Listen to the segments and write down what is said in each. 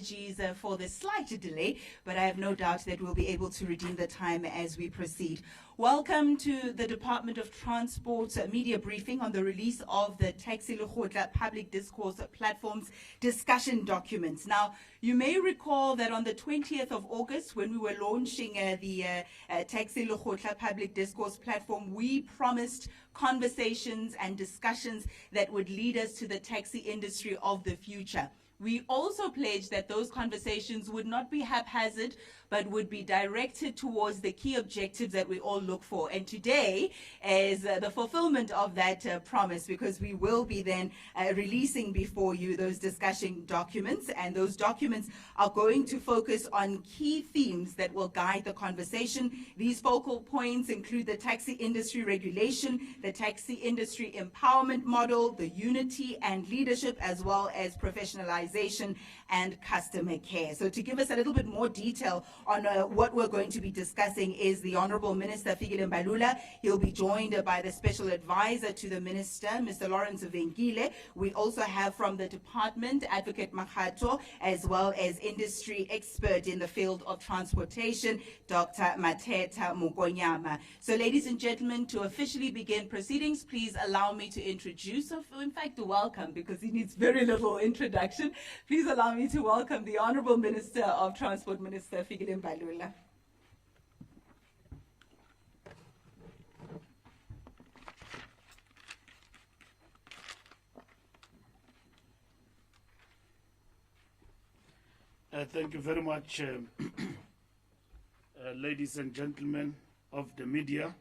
Apologies for the slight delay, but I have no doubt that we'll be able to redeem the time as we proceed. Welcome to the Department of Transport media briefing on the release of the Taxi Lekgotla public discourse platform's discussion documents. Now, you may recall that on the 20th of August, when we were launching the Taxi Lekgotla public discourse platform, we promised conversations and discussions that would lead us to the taxi industry of the future. We also pledged that those conversations would not be haphazard, but would be directed towards the key objectives that we all look for. And today is the fulfillment of that promise, because we will be then releasing before you those discussion documents. And those documents are going to focus on key themes that will guide the conversation. These focal points include the taxi industry regulation, the taxi industry empowerment model, the unity and leadership, as well as professionalization and customer care. So to give us a little bit more detail on what we're going to be discussing is the Honorable Minister Fikile Mbalula. He'll be joined by the Special Advisor to the Minister, Mr. Lawrence Fikile. We also have from the Department, Advocate Makhato, as well as industry expert in the field of transportation, Dr. Mateta Mukonyama. So ladies and gentlemen, to officially begin proceedings, please allow me to introduce, in fact, to welcome, because he needs very little introduction. Please allow me to welcome the Honorable Minister of Transport, Minister Fikile Mbalula. Thank you very much, ladies and gentlemen of the media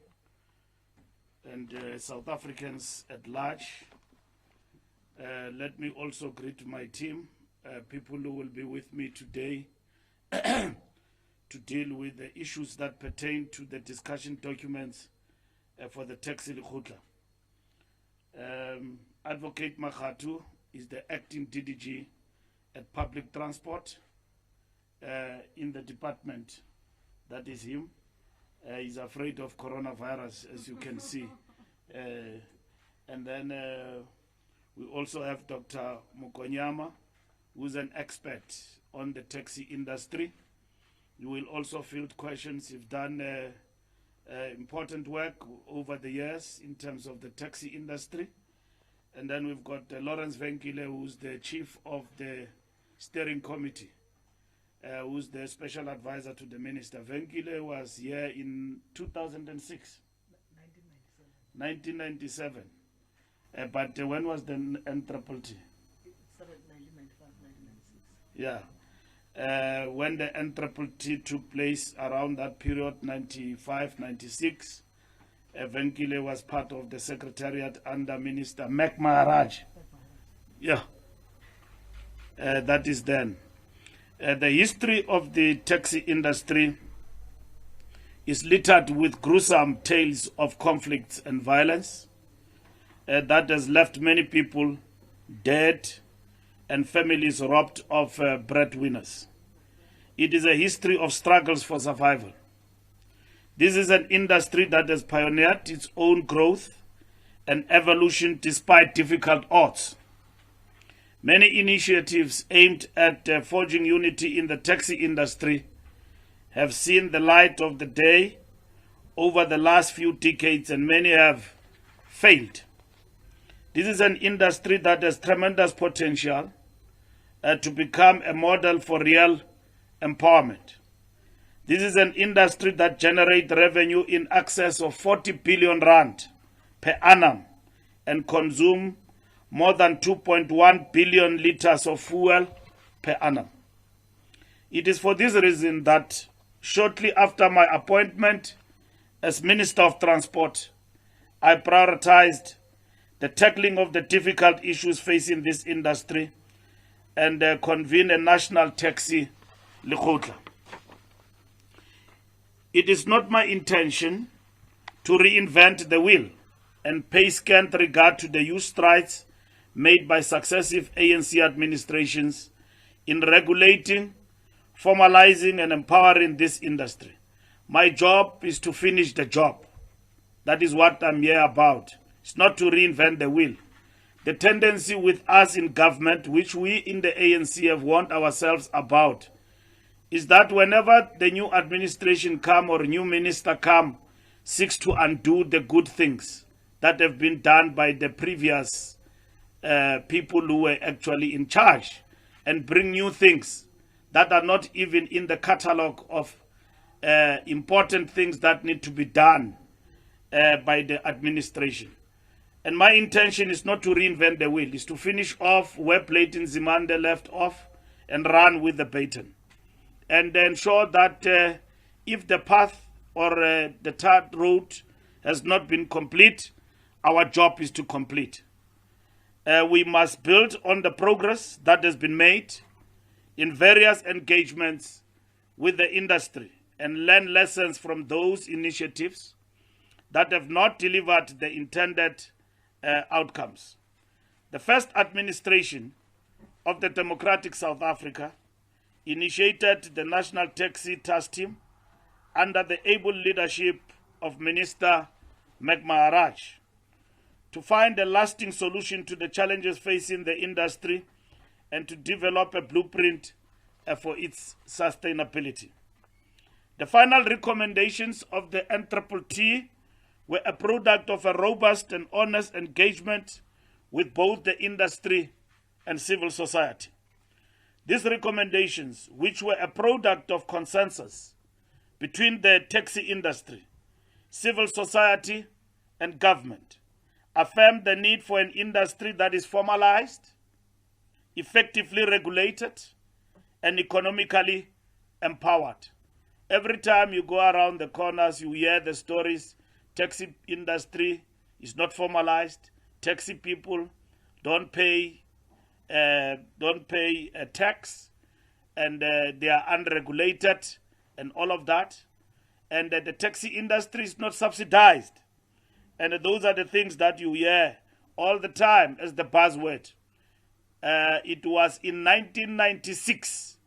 and South Africans at large. Let me also greet my team, people who will be with me today to deal with the issues that pertain to the discussion documents for the Taxi Lekgotla. Advocate Makhato is the acting DDG at Public Transport in the department. That is him. He's afraid of coronavirus, as you can see. And then we also have Dr. Mukonyama, who's an expert on the taxi industry. You will also field questions. You've done important work over the years in terms of the taxi industry. And then we've got Lawrence Fikile, who's the chief of the steering committee, who's the special advisor to the minister. Fikile was here in 2006. 1997. But when was the NTT? It started 1995, 1996. Yeah. When the NTT took place around that period, 95, 96, Fikile was part of the secretariat under Minister Mek Maharaj. Yeah. That is then. The history of the taxi industry is littered with gruesome tales of conflicts and violence that has left many people dead and families robbed of breadwinners. It is a history of struggles for survival. This is an industry that has pioneered its own growth and evolution despite difficult odds. Many initiatives aimed at forging unity in the taxi industry have seen the light of the day over the last few decades, and many have failed. This is an industry that has tremendous potential to become a model for real empowerment. This is an industry that generates revenue in excess of 40 billion rand per annum and consume more than 2.1 billion liters of fuel per annum. It is for this reason that shortly after my appointment as Minister of Transport, I prioritized the tackling of the difficult issues facing this industry and convene a National Taxi Lekgotla. It is not my intention to reinvent the wheel and pay scant regard to the huge strides made by successive ANC administrations in regulating, formalizing and empowering this industry. My job is to finish the job. That is what I'm here about. It's not to reinvent the wheel. the tendency with us in government, which we in the ANC have warned ourselves about, is that whenever the new administration come or new minister come, seeks to undo the good things that have been done by the previous people who were actually in charge, and bring new things that are not even in the catalogue of important things that need to be done by the administration. And my intention is not to reinvent the wheel, is to finish off where Platin Zimande left off and run with the baton. And ensure that if the path or the third road has not been complete, our job is to complete. We must build on the progress that has been made in various engagements with the industry and learn lessons from those initiatives that have not delivered the intended outcomes. The first administration of the Democratic South Africa initiated the National Taxi Task Team under the able leadership of Minister Maharaj to find a lasting solution to the challenges facing the industry and to develop a blueprint for its sustainability. The final recommendations of the NTT were a product of a robust and honest engagement with both the industry and civil society. These recommendations, which were a product of consensus between the taxi industry, civil society, and government, affirmed the need for an industry that is formalized, effectively regulated, and economically empowered. Every time you go around the corners, you hear the stories. Taxi industry is not formalized. Taxi people don't pay a tax, and they are unregulated, and all of that. And the taxi industry is not subsidized. And those are the things that you hear all the time as the buzzword. It was in 1996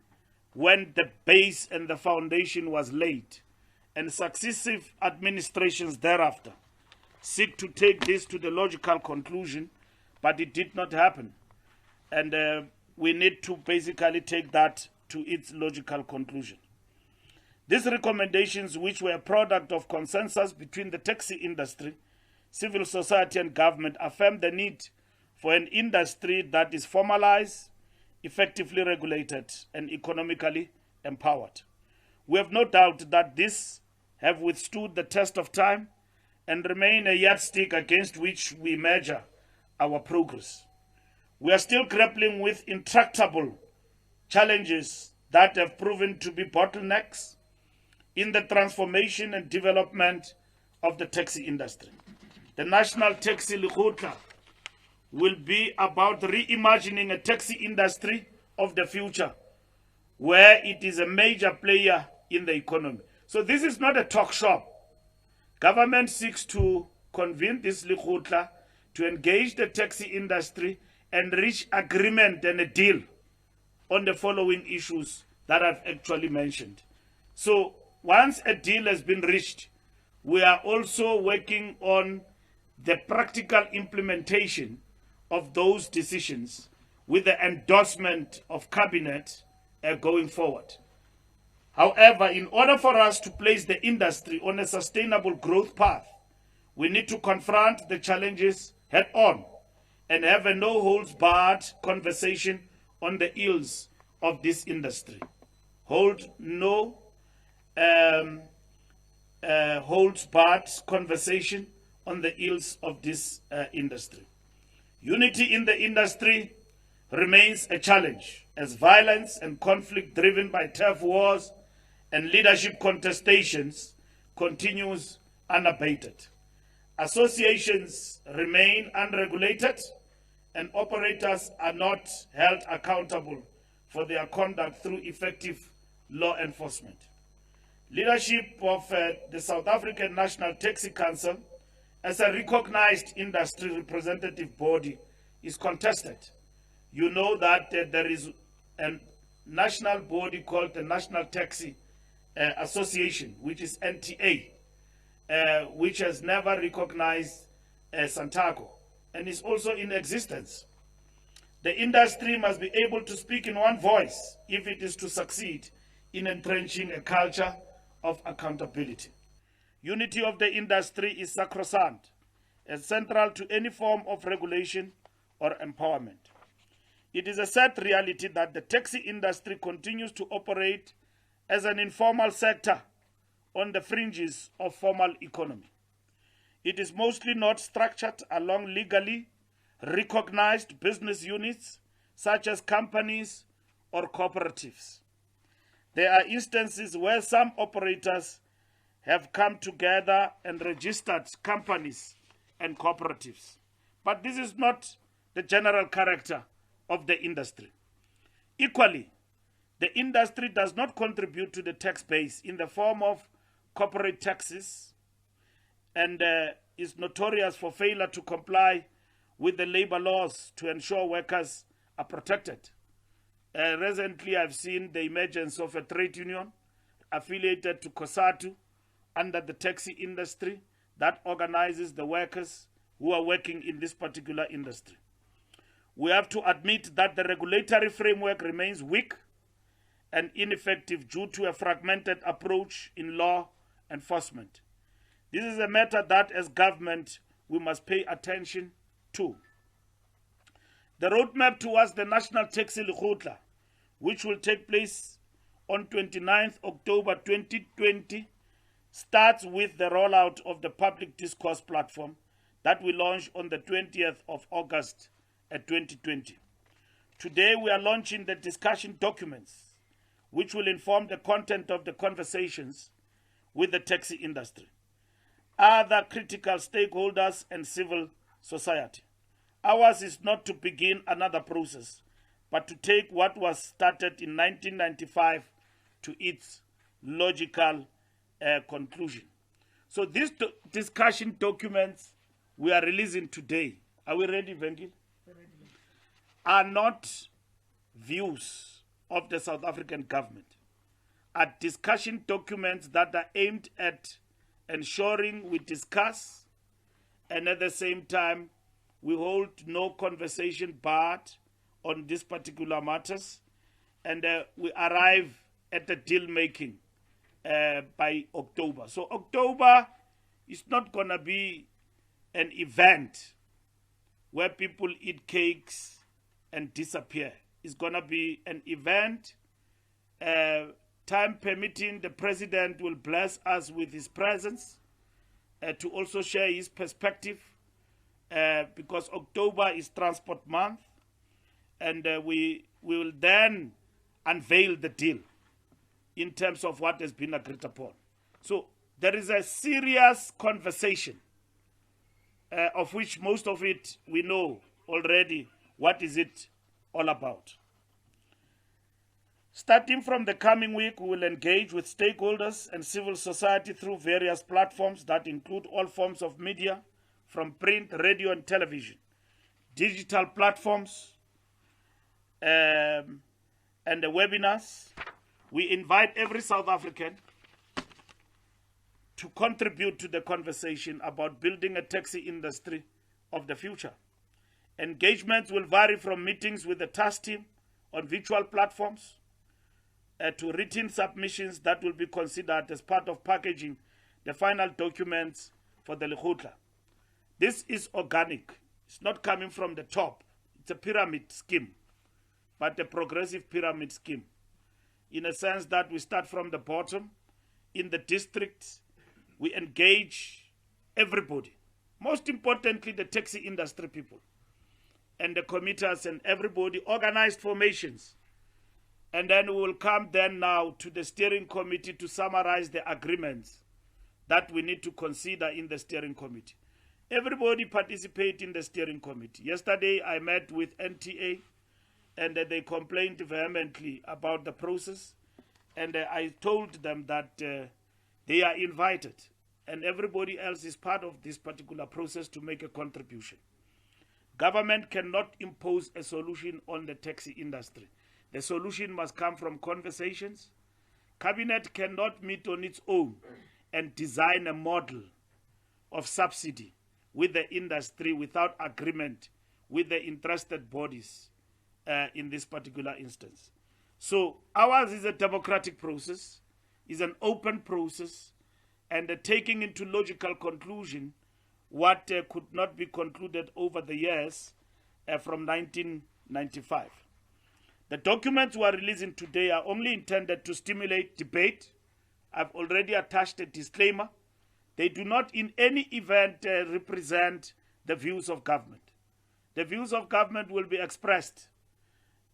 when the base and the foundation was laid, and successive administrations thereafter seek to take this to the logical conclusion, but it did not happen. And we need to basically take that to its logical conclusion. These recommendations, which were a product of consensus between the taxi industry, civil society, and government, affirm the need for an industry that is formalized, effectively regulated, and economically empowered. We have no doubt that this have withstood the test of time and remain a yardstick against which we measure our progress. We are still grappling with intractable challenges that have proven to be bottlenecks in the transformation and development of the taxi industry. The National Taxi Lekgotla will be about reimagining a taxi industry of the future where it is a major player in the economy. So this is not a talk shop. Government seeks to convene this Lekgotla to engage the taxi industry and reach agreement and a deal on the following issues that I've actually mentioned. So once a deal has been reached, we are also working on the practical implementation of those decisions with the endorsement of cabinet going forward. However, in order for us to place the industry on a sustainable growth path, we need to confront the challenges head on and have a no-holds-barred conversation on the ills of this industry. Holds-barred conversation on the ills of this industry. Unity in the industry remains a challenge as violence and conflict driven by turf wars and leadership contestations continues unabated. Associations remain unregulated and operators are not held accountable for their conduct through effective law enforcement. Leadership of the South African National Taxi Council as a recognized industry representative body is contested. You know that there is a national body called the National Taxi Association, which is NTA, which has never recognized Santaco and is also in existence. The industry must be able to speak in one voice if it is to succeed in entrenching a culture of accountability. Unity of the industry is sacrosanct and central to any form of regulation or empowerment. It is a sad reality that the taxi industry continues to operate as an informal sector on the fringes of formal economy. It is mostly not structured along legally recognized business units such as companies or cooperatives. There are instances where some operators have come together and registered companies and cooperatives. But this is not the general character of the industry. Equally, the industry does not contribute to the tax base in the form of corporate taxes and is notorious for failure to comply with the labor laws to ensure workers are protected. Recently, I've seen the emergence of a trade union affiliated to COSATU under the taxi industry that organizes the workers who are working in this particular industry. We have to admit that the regulatory framework remains weak and ineffective due to a fragmented approach in law enforcement. This is a matter that, as government, we must pay attention to. The roadmap towards the National Taxi Lekgotla, which will take place on 29th October 2020, starts with the rollout of the public discourse platform that we launched on the 20th of August 2020. Today we are launching the discussion documents which will inform the content of the conversations with the taxi industry, other critical stakeholders and civil society. Ours is not to begin another process, but to take what was started in 1995 to its logical conclusion. So these discussion documents we are releasing today, are we ready, Vengil? Are not views of the South African government, are discussion documents that are aimed at ensuring we discuss and at the same time we hold no conversation barred on these particular matters, and we arrive at the deal making by October. So October is not going to be an event where people eat cakes and disappear. It's going to be an event, time permitting, the president will bless us with his presence to also share his perspective, because October is Transport Month, and we will then unveil the deal in terms of what has been agreed upon. So there is a serious conversation, of which most of it we know already. What is it all about? Starting from the coming week, we will engage with stakeholders and civil society through various platforms that include all forms of media, from print, radio, and television, digital platforms, and the webinars. We invite every South African to contribute to the conversation about building a taxi industry of the future. Engagements will vary from meetings with the task team on virtual platforms to written submissions that will be considered as part of packaging the final documents for the Lekgotla. This is organic. It's not coming from the top. It's a pyramid scheme, but a progressive pyramid scheme, in a sense that we start from the bottom. In the districts, we engage everybody. Most importantly, the taxi industry people and the committers and everybody, organized formations. And then we will come then now to the steering committee to summarize the agreements that we need to consider in the steering committee. Everybody participate in the steering committee. Yesterday I met with NTA, and they complained vehemently about the process, and I told them that they are invited and everybody else is part of this particular process to make a contribution. Government cannot impose a solution on the taxi industry. The solution must come from conversations. Cabinet cannot meet on its own and design a model of subsidy with the industry without agreement with the interested bodies in this particular instance. So ours is a democratic process, is an open process, and taking into logical conclusion what could not be concluded over the years from 1995. The documents we are releasing today are only intended to stimulate debate. I've already attached a disclaimer. They do not in any event represent the views of government. The views of government will be expressed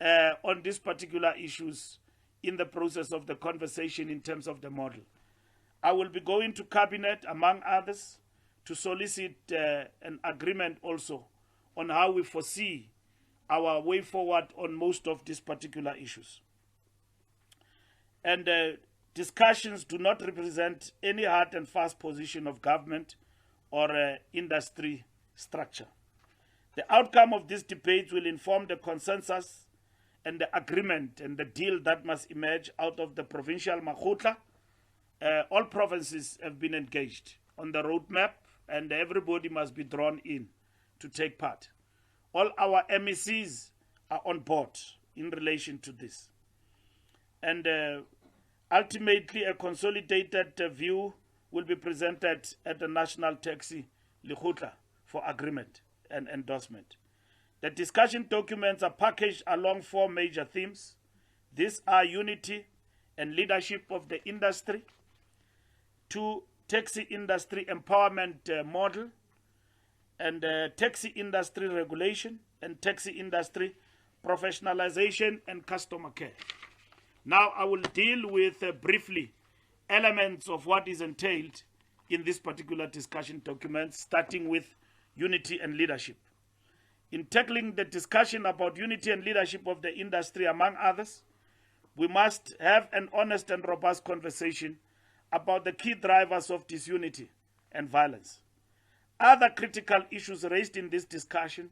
on these particular issues in the process of the conversation in terms of the model. I will be going to Cabinet, among others, to solicit an agreement also on how we foresee our way forward on most of these particular issues. And discussions do not represent any hard and fast position of government or industry structure. The outcome of these debates will inform the consensus and the agreement and the deal that must emerge out of the provincial Lekgotla. All provinces have been engaged on the roadmap, and everybody must be drawn in to take part. All our MECs are on board in relation to this. And ultimately, a consolidated view will be presented at the National Taxi Lekgotla for agreement and endorsement. The discussion documents are packaged along 4 major themes. These are unity and leadership of the industry, 2, taxi industry empowerment model, and taxi industry regulation, and taxi industry professionalization and customer care. Now I will deal with briefly elements of what is entailed in this particular discussion document, starting with unity and leadership. In tackling the discussion about unity and leadership of the industry, among others, we must have an honest and robust conversation about the key drivers of disunity and violence. Other critical issues raised in this discussion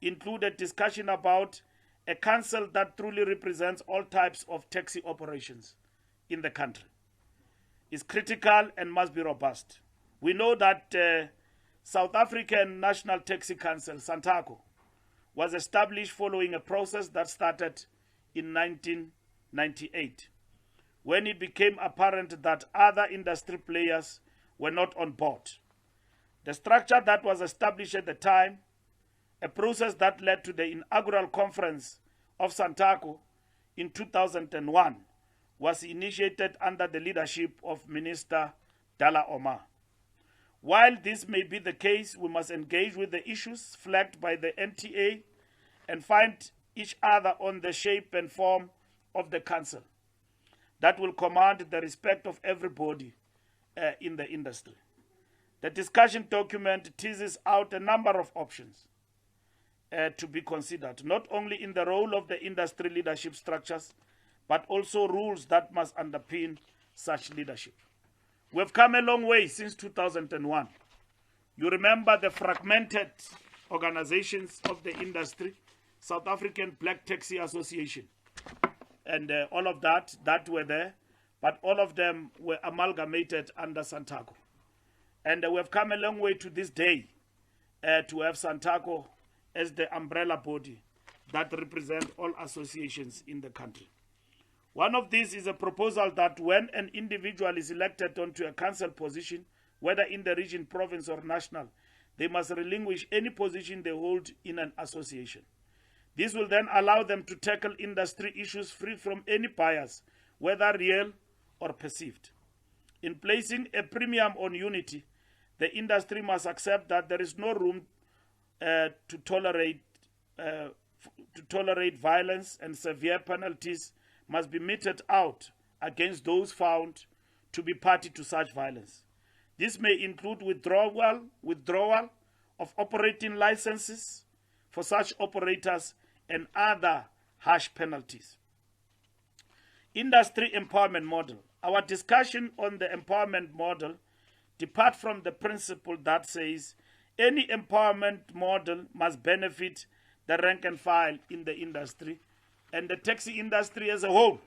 include a discussion about a council that truly represents all types of taxi operations in the country. It's critical and must be robust. We know that South African National Taxi Council, SANTACO, was established following a process that started in 1998, when it became apparent that other industry players were not on board. The structure that was established at the time, a process that led to the inaugural conference of SANTACO in 2001, was initiated under the leadership of Minister Dala Omar. While this may be the case, we must engage with the issues flagged by the NTA and find each other on the shape and form of the council that will command the respect of everybody in the industry. The discussion document teases out a number of options to be considered, not only in the role of the industry leadership structures, but also rules that must underpin such leadership. We have come a long way since 2001. You remember the fragmented organizations of the industry, South African Black Taxi Association, and all of that were there, but all of them were amalgamated under SANTACO. And we have come a long way to this day to have SANTACO as the umbrella body that represents all associations in the country. One of these is a proposal that when an individual is elected onto a council position, whether in the region, province, or national, they must relinquish any position they hold in an association. This will then allow them to tackle industry issues free from any bias, whether real or perceived. In placing a premium on unity, the industry must accept that there is no room to tolerate violence, and severe penalties must be meted out against those found to be party to such violence. This may include withdrawal of operating licenses for such operators and other harsh penalties. Industry empowerment model. Our discussion on the empowerment model depart from the principle that says any empowerment model must benefit the rank and file in the industry and the taxi industry as a whole.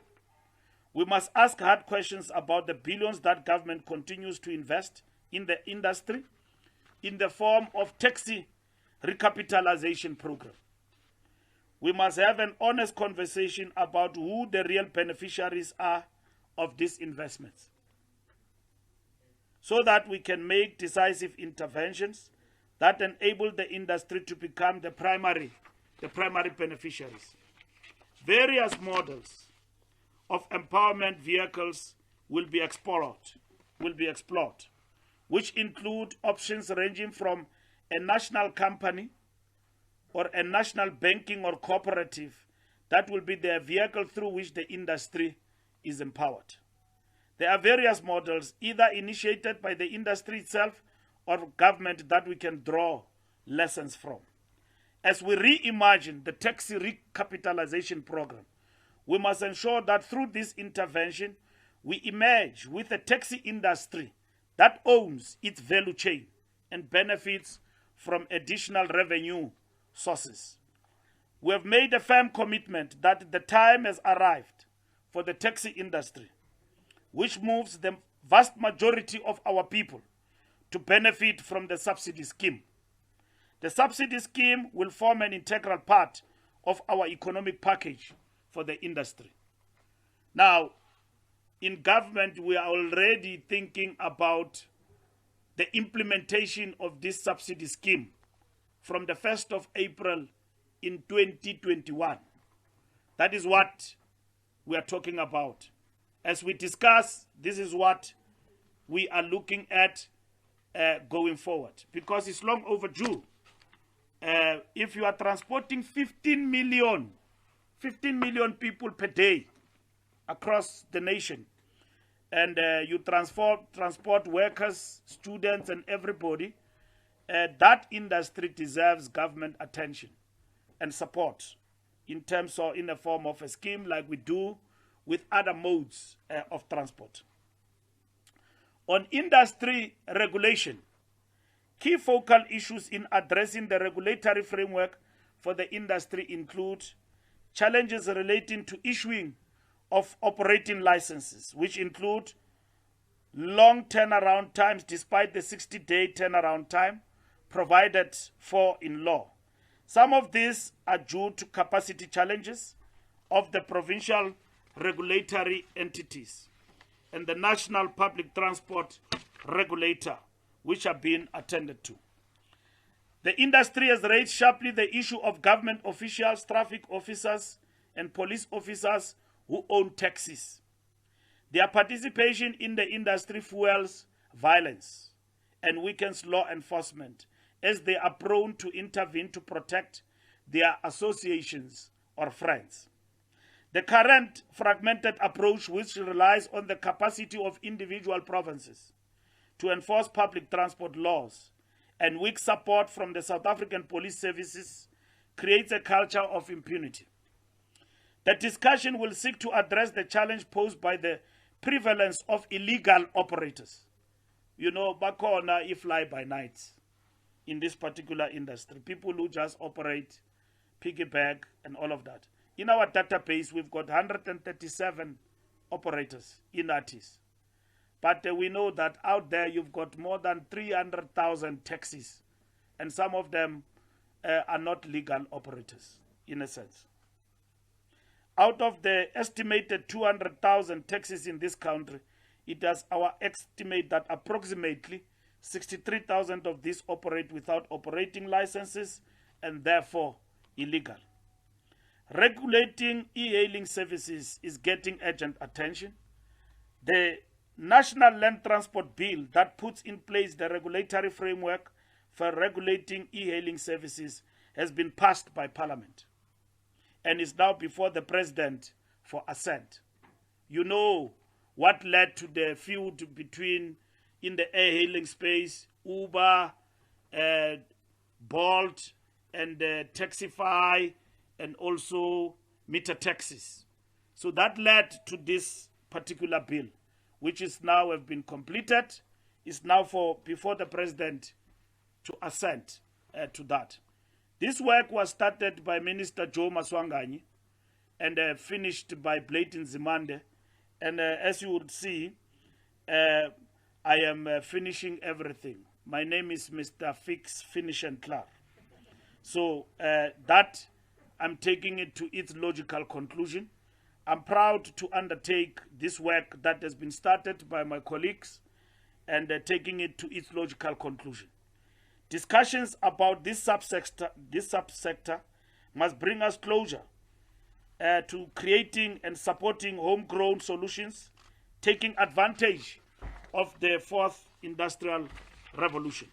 We must ask hard questions about the billions that government continues to invest in the industry. in the form of taxi recapitalization program. We must have an honest conversation about who the real beneficiaries are of these investments, so that we can make decisive interventions that enable the industry to become the primary beneficiaries. Various models of empowerment vehicles will be explored, which include options ranging from a national company or a national banking or cooperative that will be the vehicle through which the industry is empowered. There are various models, either initiated by the industry itself or government, that we can draw lessons from. As we reimagine the taxi recapitalization program, we must ensure that through this intervention, we emerge with a taxi industry that owns its value chain and benefits from additional revenue sources. We have made a firm commitment that the time has arrived for the taxi industry, which moves the vast majority of our people to benefit from the subsidy scheme. The subsidy scheme will form an integral part of our economic package for the industry. Now, in government, we are already thinking about the implementation of this subsidy scheme from the 1st of April in 2021. That is what we are talking about. As we discuss, this is what we are looking at going forward, because it's long overdue. If you are transporting 15 million people per day across the nation, and you transport workers, students, and everybody, that industry deserves government attention and support in terms of in the form of a scheme like we do with other modes of transport. On industry regulation, key focal issues in addressing the regulatory framework for the industry include challenges relating to issuing of operating licenses, which include long turnaround times despite the 60-day turnaround time provided for in law. Some of these are due to capacity challenges of the provincial regulatory entities and the National Public Transport Regulator, which are being attended to. The industry has raised sharply the issue of government officials, traffic officers, and police officers who own taxis. Their participation in the industry fuels violence and weakens law enforcement, as they are prone to intervene to protect their associations or friends. The current fragmented approach, which relies on the capacity of individual provinces to enforce public transport laws and weak support from the South African police services, creates a culture of impunity. The discussion will seek to address the challenge posed by the prevalence of illegal operators. You know, bakhona fly by night in this particular industry. People who just operate, piggyback, and all of that. In our database, we've got 137 operators in ATIS. But we know that out there you've got more than 300,000 taxis, and some of them are not legal operators, in a sense. Out of the estimated 200,000 taxis in this country, it is our estimate that approximately 63,000 of these operate without operating licenses and therefore illegal. Regulating e-hailing services is getting urgent attention. The National Land Transport Bill that puts in place the regulatory framework for regulating e-hailing services has been passed by Parliament and is now before the President for assent. You know what led to the feud between, in the air-hailing space, Uber, Bolt, and Taxify, and also meter taxis. So that led to this particular bill, which is now have been completed, is now before the President to assent to that. This work was started by Minister Joe Maswanganyi and finished by Blayton Zimande. And as you would see, I am finishing everything. My name is Mr. Fix, Finish and Clark. So that I'm taking it to its logical conclusion. I'm proud to undertake this work that has been started by my colleagues and taking it to its logical conclusion. Discussions about this subsector must bring us closer to creating and supporting homegrown solutions, taking advantage of the fourth industrial revolution.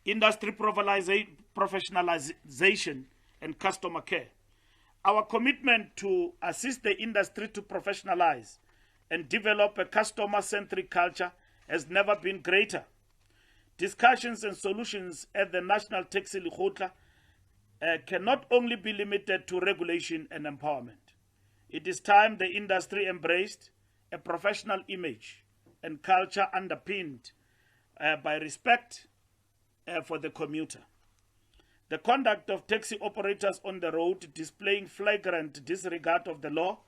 Industry professionalization and customer care. Our commitment to assist the industry to professionalize and develop a customer-centric culture has never been greater. Discussions and solutions at the National Taxi Lekgotla cannot only be limited to regulation and empowerment. It is time the industry embraced a professional image and culture underpinned by respect for the commuter. The conduct of taxi operators on the road displaying flagrant disregard of the law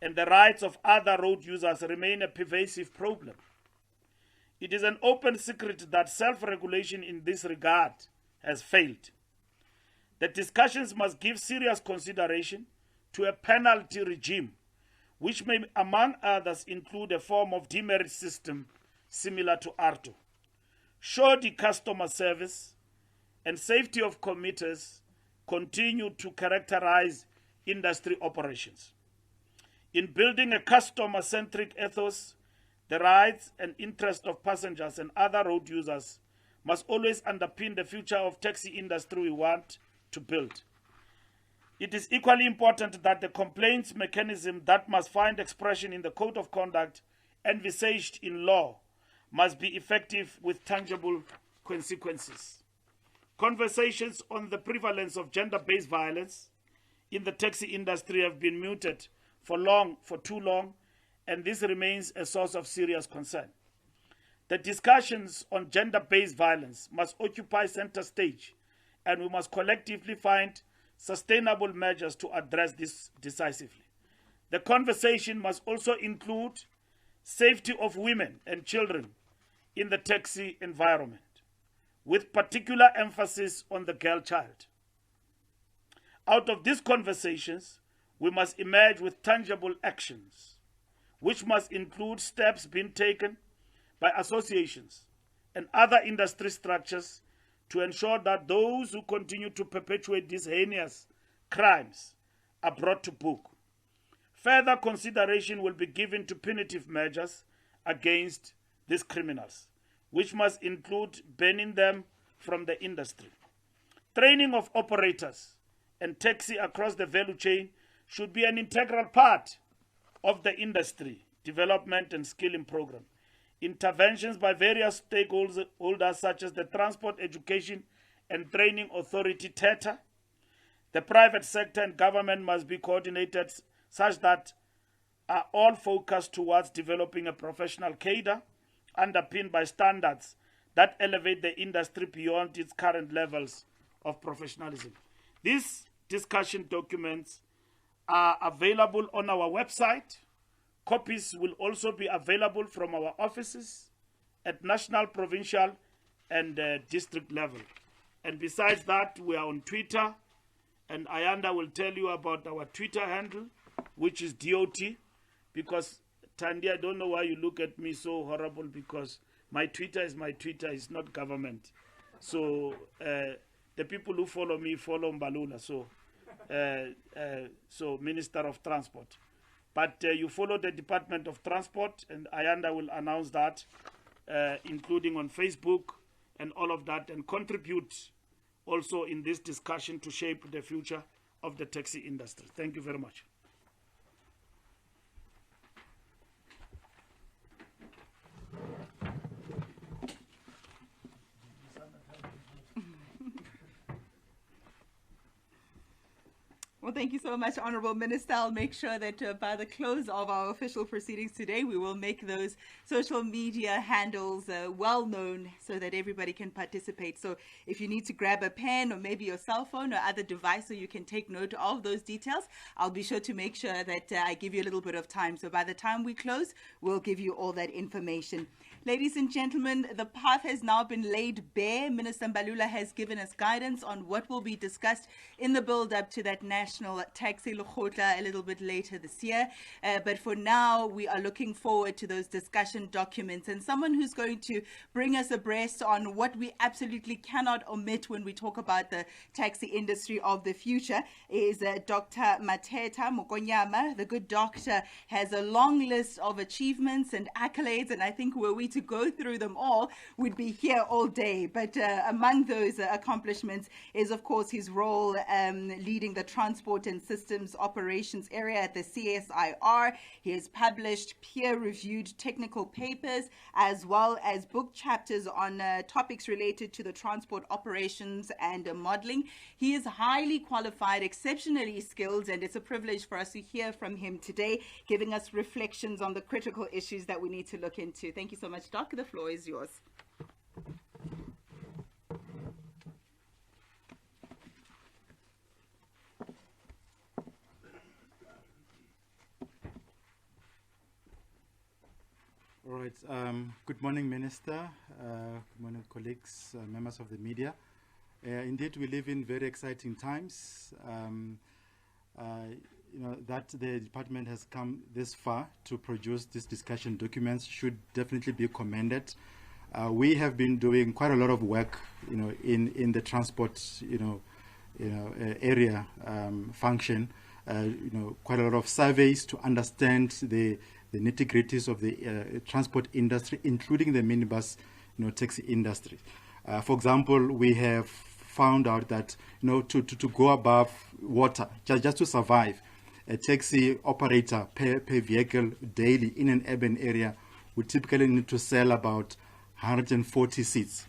and the rights of other road users remain a pervasive problem. It is an open secret that self-regulation in this regard has failed. The discussions must give serious consideration to a penalty regime, which may, among others, include a form of demerit system similar to ARTO. Shoddy customer service and safety of commuters continue to characterize industry operations. In building a customer-centric ethos, the rights and interests of passengers and other road users must always underpin the future of taxi industry we want to build. It is equally important that the complaints mechanism that must find expression in the Code of Conduct envisaged in law must be effective with tangible consequences. Conversations on the prevalence of gender-based violence in the taxi industry have been muted for too long, and this remains a source of serious concern. The discussions on gender-based violence must occupy center stage, and we must collectively find sustainable measures to address this decisively. The conversation must also include safety of women and children in the taxi environment, with particular emphasis on the girl child. Out of these conversations, we must emerge with tangible actions, which must include steps being taken by associations and other industry structures to ensure that those who continue to perpetuate these heinous crimes are brought to book. Further consideration will be given to punitive measures against these criminals, which must include banning them from the industry. Training of operators and taxi across the value chain should be an integral part of the industry development and skilling program. Interventions by various stakeholders such as the Transport Education and Training Authority, TETA, the private sector and government must be coordinated such that are all focused towards developing a professional cadre underpinned by standards that elevate the industry beyond its current levels of professionalism. These discussion documents are available on our website. Copies will also be available from our offices at national, provincial, and district level. And besides that, we are on Twitter, and Ayanda will tell you about our Twitter handle, which is DOT, because Tandy, I don't know why you look at me so horrible, because my Twitter is my Twitter, it's not government. So the people who follow me follow Mbalula, so Minister of Transport. But you follow the Department of Transport, and Ayanda will announce that, including on Facebook and all of that, and contribute also in this discussion to shape the future of the taxi industry. Thank you very much. Well, thank you so much, Honorable Minister. I'll make sure that by the close of our official proceedings today, we will make those social media handles well known so that everybody can participate. So if you need to grab a pen or maybe your cell phone or other device so you can take note of those details, I'll be sure to make sure that I give you a little bit of time. So by the time we close, we'll give you all that information. Ladies and gentlemen, the path has now been laid bare. Minister Mbalula has given us guidance on what will be discussed in the build-up to that National Taxi Lekgotla a little bit later this year. But for now, we are looking forward to those discussion documents. And someone who's going to bring us abreast on what we absolutely cannot omit when we talk about the taxi industry of the future is Dr. Mateta Mokonyama. The good doctor has a long list of achievements and accolades, and I think were we to go through them all, we'd be here all day. But among those accomplishments is, of course, his role leading the transport and systems operations area at the CSIR. He has published peer-reviewed technical papers as well as book chapters on topics related to the transport operations and modeling. He is highly qualified, exceptionally skilled, and it's a privilege for us to hear from him today, giving us reflections on the critical issues that we need to look into. Thank you so much, Doc. The floor is yours. All right. Good morning, Minister. Good morning, colleagues, members of the media. Indeed, we live in very exciting times. That the department has come this far to produce these discussion documents should definitely be commended. We have been doing quite a lot of work, in the transport, area function. Quite a lot of surveys to understand the nitty-gritties of the transport industry, including the minibus, taxi industry. For example, we have found out that, to go above water, just to survive, a taxi operator per vehicle daily in an urban area would typically need to sell about 140 seats.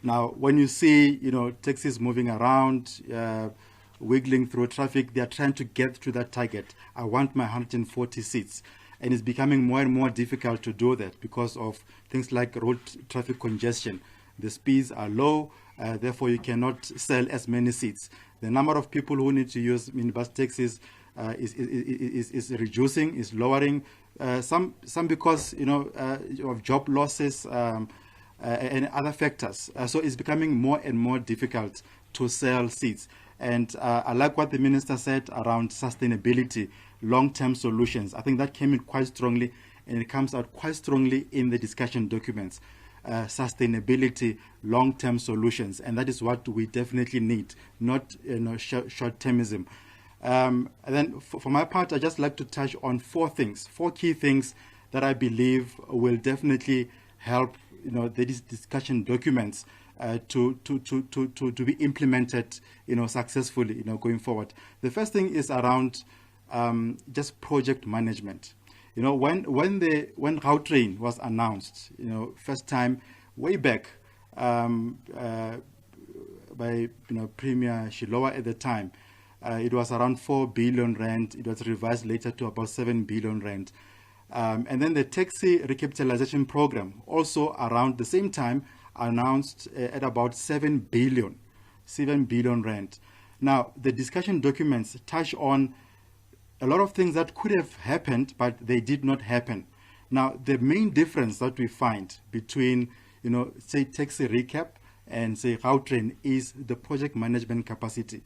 Now, when you see, taxis moving around, wiggling through traffic, they are trying to get to that target. I want my 140 seats. And it's becoming more and more difficult to do that because of things like road traffic congestion. The speeds are low, therefore you cannot sell as many seats. The number of people who need to use minibus taxis is reducing, is lowering. Some because of job losses and other factors. So it's becoming more and more difficult to sell seats. And I like what the minister said around sustainability, long-term solutions. I think that came in quite strongly, and it comes out quite strongly in the discussion documents. Sustainability, long-term solutions, and that is what we definitely need, not short-termism. And then for my part, I just like to touch on four key things that I believe will definitely help these discussion documents to be implemented successfully going forward. The first thing is around just project management. When Gautrain was announced, first time way back by Premier Shilowa at the time, it was around 4 billion rand. It was revised later to about 7 billion rand. And then the taxi recapitalization program, also around the same time, announced at about 7 billion rand. Now, the discussion documents touch on a lot of things that could have happened, but they did not happen. Now, the main difference that we find between, say, taxi recap and, say, Gautrain is the project management capacity.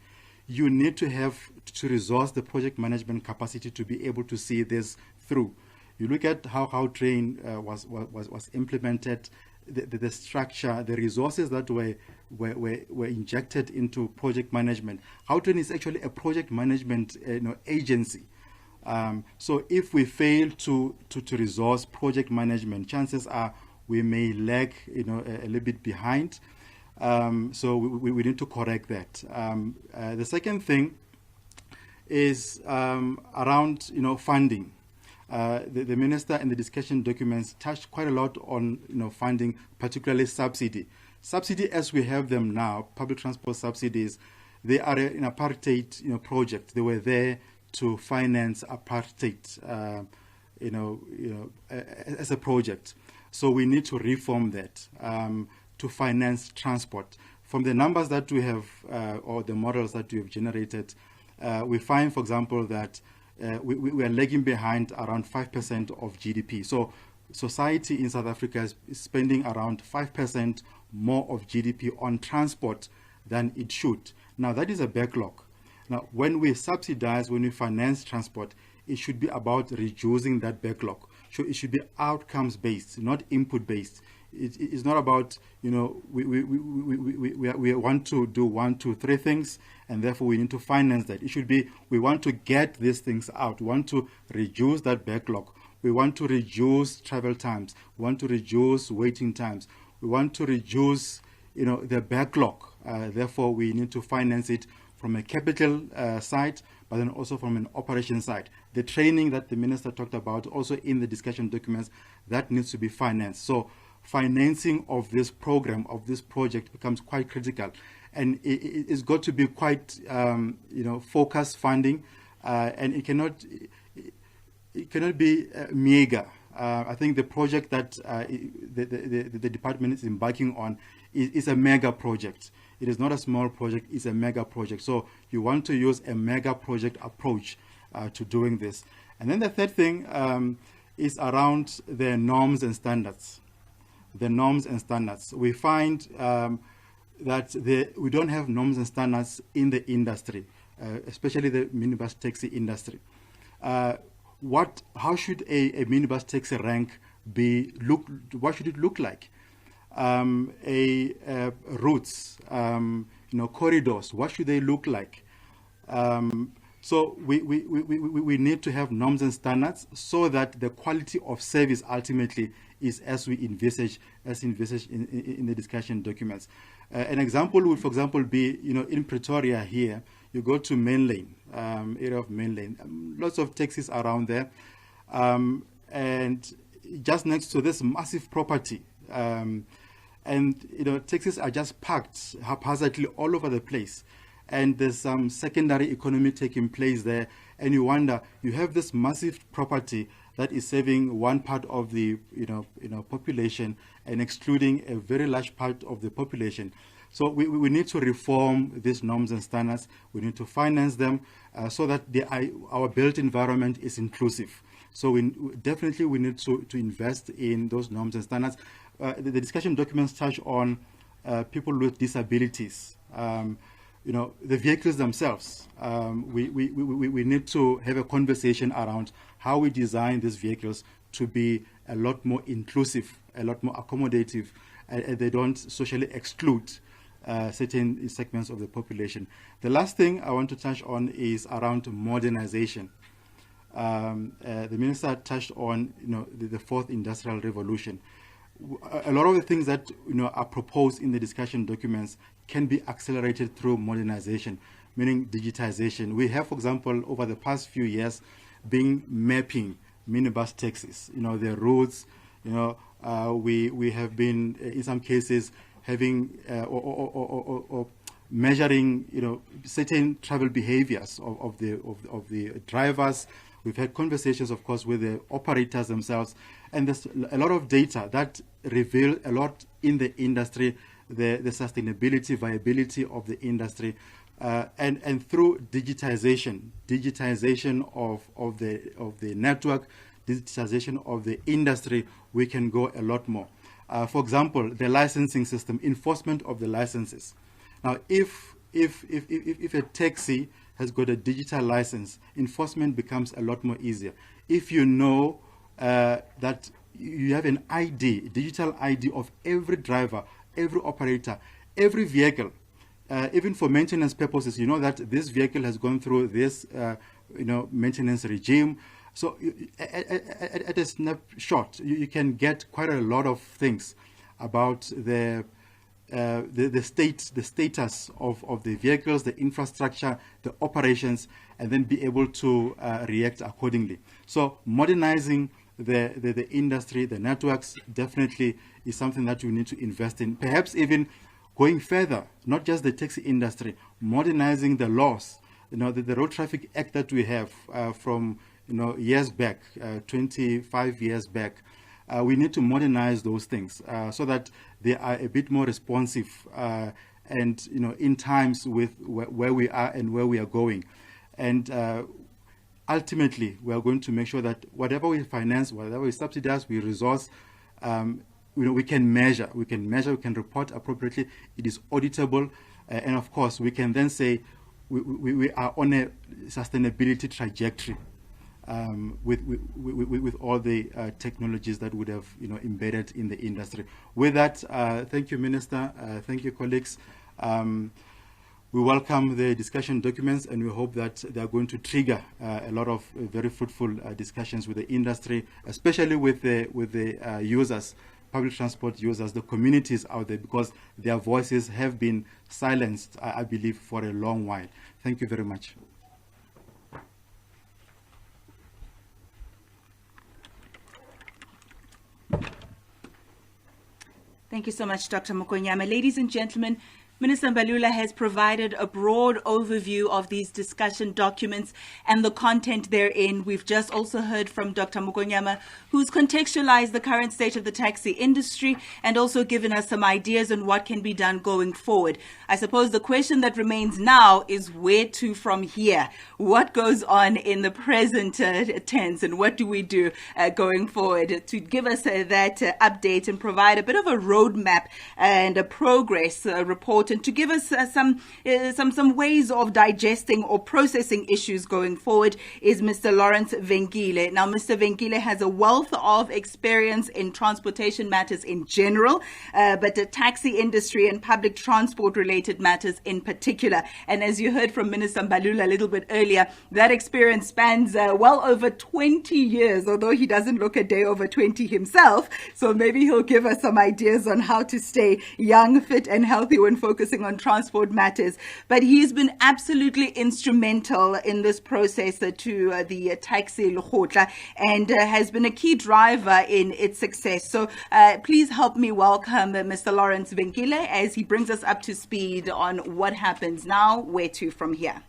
You need to have to resource the project management capacity to be able to see this through. You look at how Gautrain was implemented, the structure, the resources that were injected into project management. Gautrain is actually a project management agency. So if we fail to resource project management, chances are we may lag a little bit behind. So we need to correct that. The second thing is around funding. The minister in the discussion documents touched quite a lot on funding, particularly subsidy. Subsidy as we have them now, public transport subsidies, they are an apartheid project. They were there to finance apartheid as a project. So we need to reform that to finance transport. From the numbers that we have or the models that we have generated, we find, for example, that we are lagging behind around 5% of GDP. So society in South Africa is spending around 5% more of GDP on transport than it should. Now, that is a backlog. Now, when we subsidize, when we finance transport, it should be about reducing that backlog. So it should be outcomes based, not input based. It's not about, we want to do 1, 2, 3 things, and therefore we need to finance that. It should be, we want to get these things out. We want to reduce that backlog. We want to reduce travel times. We want to reduce waiting times. We want to reduce, the backlog. Therefore, we need to finance it from a capital side, but then also from an operation side. The training that the minister talked about, also in the discussion documents, that needs to be financed. So financing of this program, of this project, becomes quite critical, and it's got to be quite, focused funding, and it cannot be meager. I think the project that the department is embarking on is a mega project. It is not a small project, it's a mega project. So you want to use a mega project approach to doing this. And then the third thing is around the norms and standards. The norms and standards. We find that we don't have norms and standards in the industry, especially the minibus taxi industry. How should a minibus taxi rank what should it look like? Routes, corridors, what should they look like? So we need to have norms and standards so that the quality of service ultimately is as we envisage in the discussion documents. An example would, for example, be, in Pretoria here, you go to Main Lane, area of Main Lane, lots of taxis around there, and just next to this massive property, and taxis are just parked haphazardly all over the place, and there's some secondary economy taking place there, and you wonder, you have this massive property that is serving one part of the population and excluding a very large part of the population. So we need to reform these norms and standards. We need to finance them so that our built environment is inclusive. So we need to invest in those norms and standards. The discussion documents touch on people with disabilities. The vehicles themselves. We need to have a conversation around how we design these vehicles to be a lot more inclusive, a lot more accommodative, and they don't socially exclude certain segments of the population. The last thing I want to touch on is around modernization. The minister touched on the fourth industrial revolution. A lot of the things that are proposed in the discussion documents can be accelerated through modernization, meaning digitization. We have, for example, over the past few years, been mapping minibus taxis. The routes. We have been in some cases having or measuring certain travel behaviors of the drivers. We've had conversations, of course, with the operators themselves, and there's a lot of data that reveal a lot in the industry, the sustainability, viability of the industry, and through digitization of the network, digitization of the industry, we can go a lot more. For example, the licensing system, enforcement of the licenses. Now, if a taxi has got a digital license, enforcement becomes a lot more easier. If you know that you have an ID, digital ID of every driver, every operator, every vehicle, even for maintenance purposes, you know that this vehicle has gone through this, maintenance regime. So at a snapshot, you can get quite a lot of things about the status of the vehicles, the infrastructure, the operations, and then be able to react accordingly. So modernizing the industry, the networks, definitely is something that we need to invest in. Perhaps even going further, not just the taxi industry, modernizing the laws. The Road Traffic Act that we have from years back, 25 years back. We need to modernize those things so that they are a bit more responsive and in times with where we are and where we are going. And ultimately, we are going to make sure that whatever we finance, whatever we subsidize, we resource, we can measure, we can report appropriately. It is auditable, and of course, we can then say we are on a sustainability trajectory with all the technologies that would have embedded in the industry. With that, thank you, Minister. Thank you, colleagues. We welcome the discussion documents, and we hope that they are going to trigger a lot of very fruitful discussions with the industry, especially with the users, public transport users, the communities out there, because their voices have been silenced, I believe, for a long while. Thank you very much. Thank you so much, Dr. Mokonyama. Ladies and gentlemen, Minister Mbalula has provided a broad overview of these discussion documents and the content therein. We've just also heard from Dr. Mokonyama, who's contextualized the current state of the taxi industry and also given us some ideas on what can be done going forward. I suppose the question that remains now is where to from here? What goes on in the present tense, and what do we do going forward? To give us that update and provide a bit of a roadmap and a progress report, and to give us some ways of digesting or processing issues going forward, is Mr. Lawrence Fikile. Now, Mr. Fikile has a wealth of experience in transportation matters in general, but the taxi industry and public transport related matters in particular. And as you heard from Minister Mbalula a little bit earlier, that experience spans well over 20 years, although he doesn't look a day over 20 himself. So maybe he'll give us some ideas on how to stay young, fit and healthy when focusing on transport matters. But he's been absolutely instrumental in this process to the Taxi Lekgotla, and has been a key driver in its success. So please help me welcome Mr. Lawrence Fikile as he brings us up to speed on what happens now, where to from here.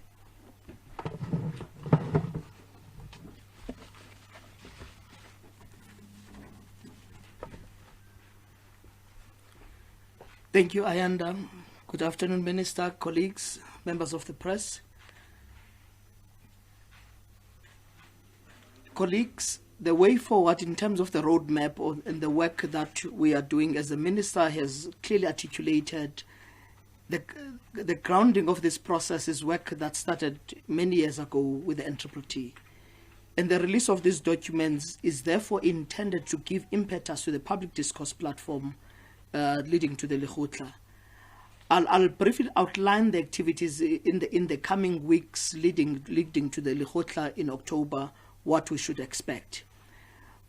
Thank you, Ayanda. Good afternoon, Minister, colleagues, members of the press. Colleagues, the way forward in terms of the roadmap and the work that we are doing as the Minister has clearly articulated, the grounding of this process is work that started many years ago with the NTT. And the release of these documents is therefore intended to give impetus to the public discourse platform leading to the Lekgotla. I'll briefly outline the activities in the coming weeks leading to the Lekgotla in October, what we should expect.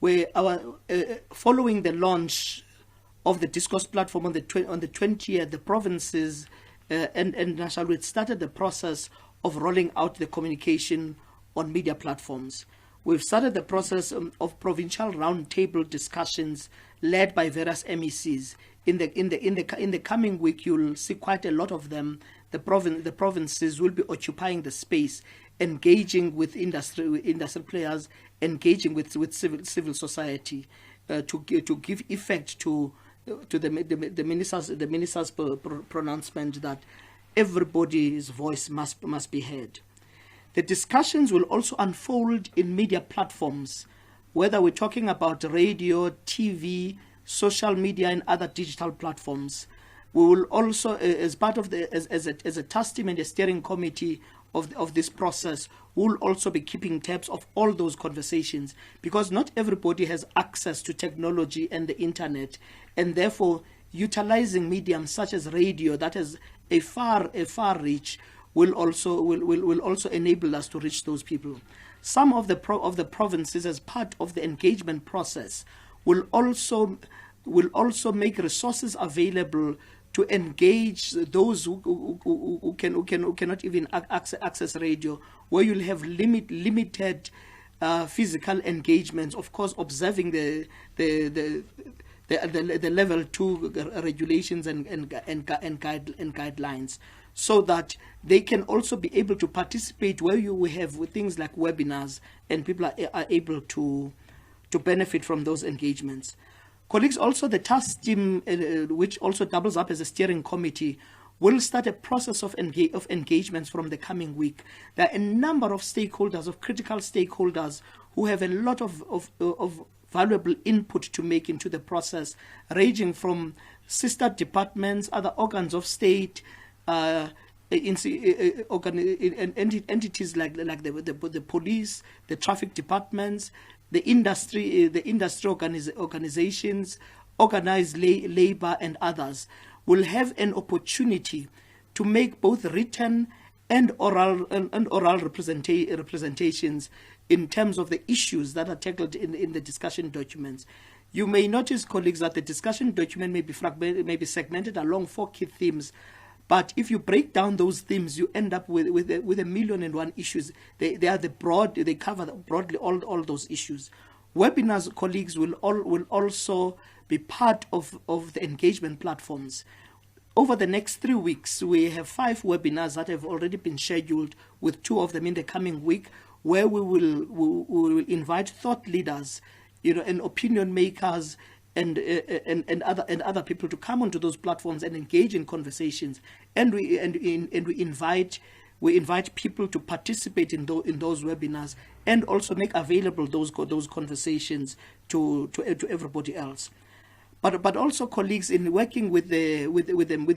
Following the launch of the discourse platform on the 20th, the provinces and National Grid started the process of rolling out the communication on media platforms. We've started the process of provincial roundtable discussions led by various MECs. In the coming week, you'll see quite a lot of them. The provinces will be occupying the space, engaging with industry players, engaging with civil society, to give effect to the minister's pronouncement that everybody's voice must be heard. The discussions will also unfold in media platforms, whether we're talking about radio, TV, social media, and other digital platforms. We will also, as part of as a task team and a steering committee of this process, we'll also be keeping tabs of all those conversations, because not everybody has access to technology and the internet, and therefore utilizing mediums such as radio that has a far reach will also enable us to reach those people. Some of the provinces, as part of the engagement process, will also make resources available to engage those who cannot even access radio, where you'll have limited physical engagements, of course observing the level 2 regulations and guidelines, so that they can also be able to participate where you have with things like webinars, and people are able to benefit from those engagements. Colleagues, also the task team, which also doubles up as a steering committee, we'll start a process of engagements from the coming week. There are a number of stakeholders, of critical stakeholders, who have a lot of valuable input to make into the process, ranging from sister departments, other organs of state, entities like the police, the traffic departments, the industry organizations, organized labor, and others will have an opportunity to make both written and oral representations in terms of the issues that are tackled in the discussion documents. You may notice, colleagues, that the discussion document may be segmented along 4 key themes, but if you break down those themes, you end up with 1,000,001 issues. They cover broadly all those issues. Webinars, colleagues, will also be part of the engagement platforms. Over the next 3 weeks, we have 5 webinars that have already been scheduled, with 2 of them in the coming week, where we will invite thought leaders, and opinion makers, and other people to come onto those platforms and engage in conversations. And we invite people to participate in those webinars, and also make available those conversations to everybody else. But also, colleagues, in working with the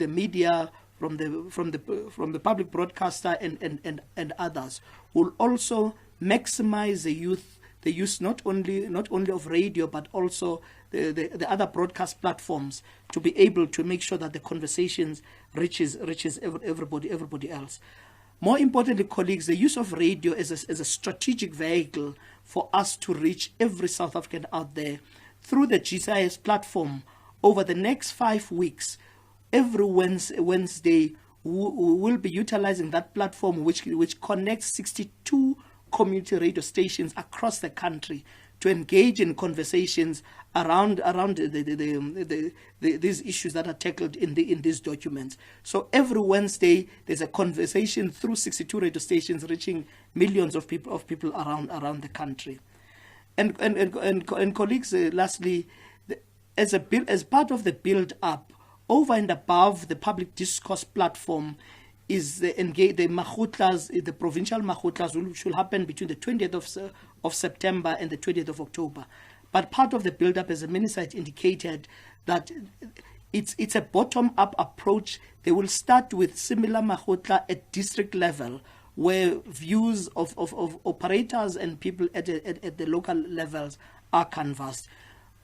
media, from the public broadcaster and others, will also maximize the use not only of radio, but also the other broadcast platforms, to be able to make sure that the conversations reaches everybody else. More importantly, colleagues, the use of radio as a strategic vehicle for us to reach every South African out there through the GCIS platform. Over the next 5 weeks, every Wednesday, we will be utilizing that platform, which connects 62 community radio stations across the country, to engage in conversations around these issues that are tackled in these documents. So every Wednesday, there's a conversation through 62 radio stations, reaching millions of people around the country. And colleagues, lastly, as part of the build up, over and above the public discourse platform, is the Makhutlas, the provincial Makhutlas, which will happen between the 20th of September and the 20th of October. But part of the build-up, as the Minister had indicated, that it's a bottom-up approach. They will start with similar Makhutla at district level, where views of operators and people at the local levels are canvassed.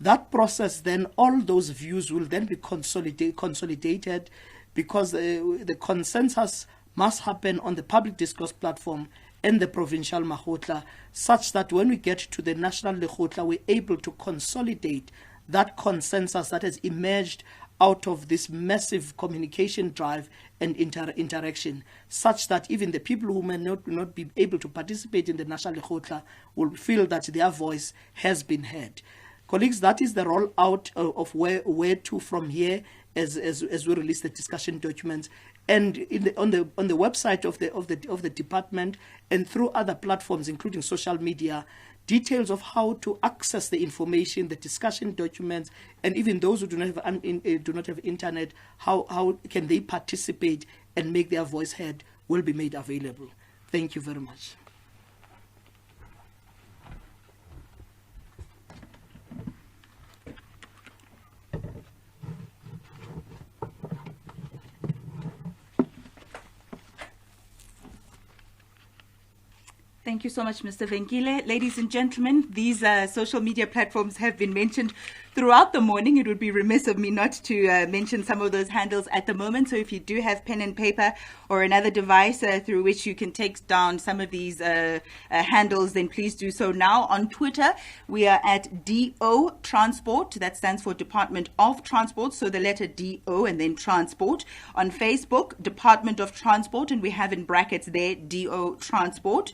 That process, then, all those views will then be consolidated, because the consensus must happen on the public discourse platform and the provincial Makhutla, such that when we get to the National Lekgotla, we're able to consolidate that consensus that has emerged out of this massive communication drive and interaction, such that even the people who may not be able to participate in the National Lekgotla will feel that their voice has been heard. Colleagues, that is the rollout of where to from here as we release the discussion documents, and on the website of the department, and through other platforms, including social media, details of how to access the information, the discussion documents, and even those who do not have internet, how can they participate and make their voice heard, will be made available. Thank you very much. Thank you so much, Mr. Fikile. Ladies and gentlemen, these social media platforms have been mentioned throughout the morning. It would be remiss of me not to mention some of those handles at the moment. So if you do have pen and paper or another device through which you can take down some of these handles, then please do so now. On Twitter, we are at DO Transport. That stands for Department of Transport. So the letter DO and then Transport. On Facebook, Department of Transport, and we have in brackets there DO Transport.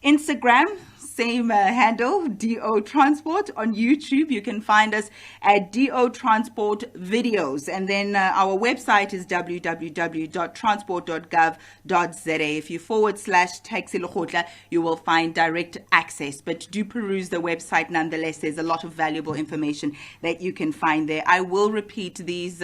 Instagram, same handle, DO Transport. On YouTube, you can find us at DO Transport Videos. And then our website is www.transport.gov.za. If you /Taxi Lekgotla, you will find direct access. But do peruse the website nonetheless. There's a lot of valuable information that you can find there. I will repeat these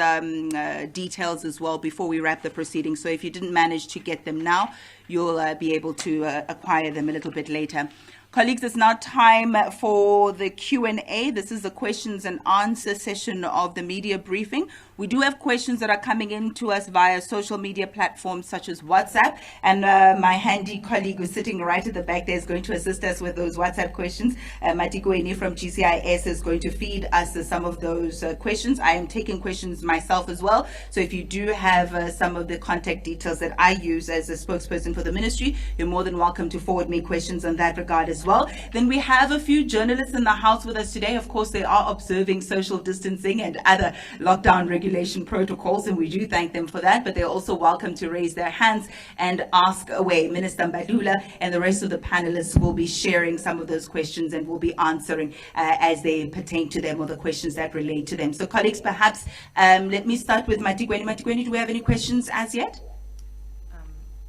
details as well before we wrap the proceedings. So if you didn't manage to get them now, you'll be able to acquire them a little bit later. Colleagues, it's now time for the Q&A. This is the questions and answer session of the media briefing. We do have questions that are coming in to us via social media platforms such as WhatsApp. And my handy colleague who's sitting right at the back there is going to assist us with those WhatsApp questions. Matikoeni from GCIS is going to feed us some of those questions. I am taking questions myself as well. So if you do have some of the contact details that I use as a spokesperson for the ministry, you're more than welcome to forward me questions on that regard as well. Then we have a few journalists in the house with us today. Of course, they are observing social distancing and other lockdown regulation protocols, and we do thank them for that, but they're also welcome to raise their hands and ask away. Minister Mbalula and the rest of the panelists will be sharing some of those questions and will be answering as they pertain to them, or the questions that relate to them. So colleagues, perhaps let me start with Matikweni. Matikweni, do we have any questions as yet?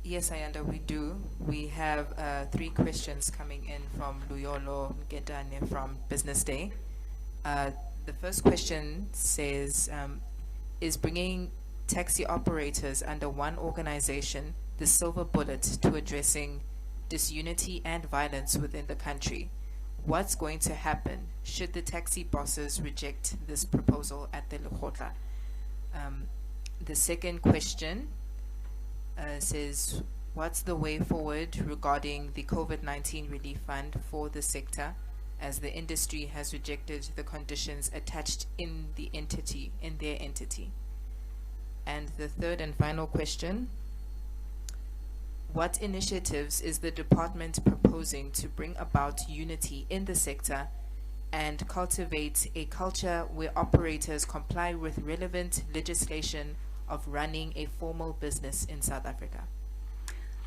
Yes, Ayanda, we do. We have 3 questions coming in from Luyolo Gedane from Business Day. The first question says, is bringing taxi operators under one organization the silver bullet to addressing disunity and violence within the country? What's going to happen should the taxi bosses reject this proposal at the Lekgotla? The second question says, what's the way forward regarding the COVID-19 relief fund for the sector, as the industry has rejected the conditions attached in their entity? And the third and final question, what initiatives is the department proposing to bring about unity in the sector and cultivate a culture where operators comply with relevant legislation of running a formal business in South Africa?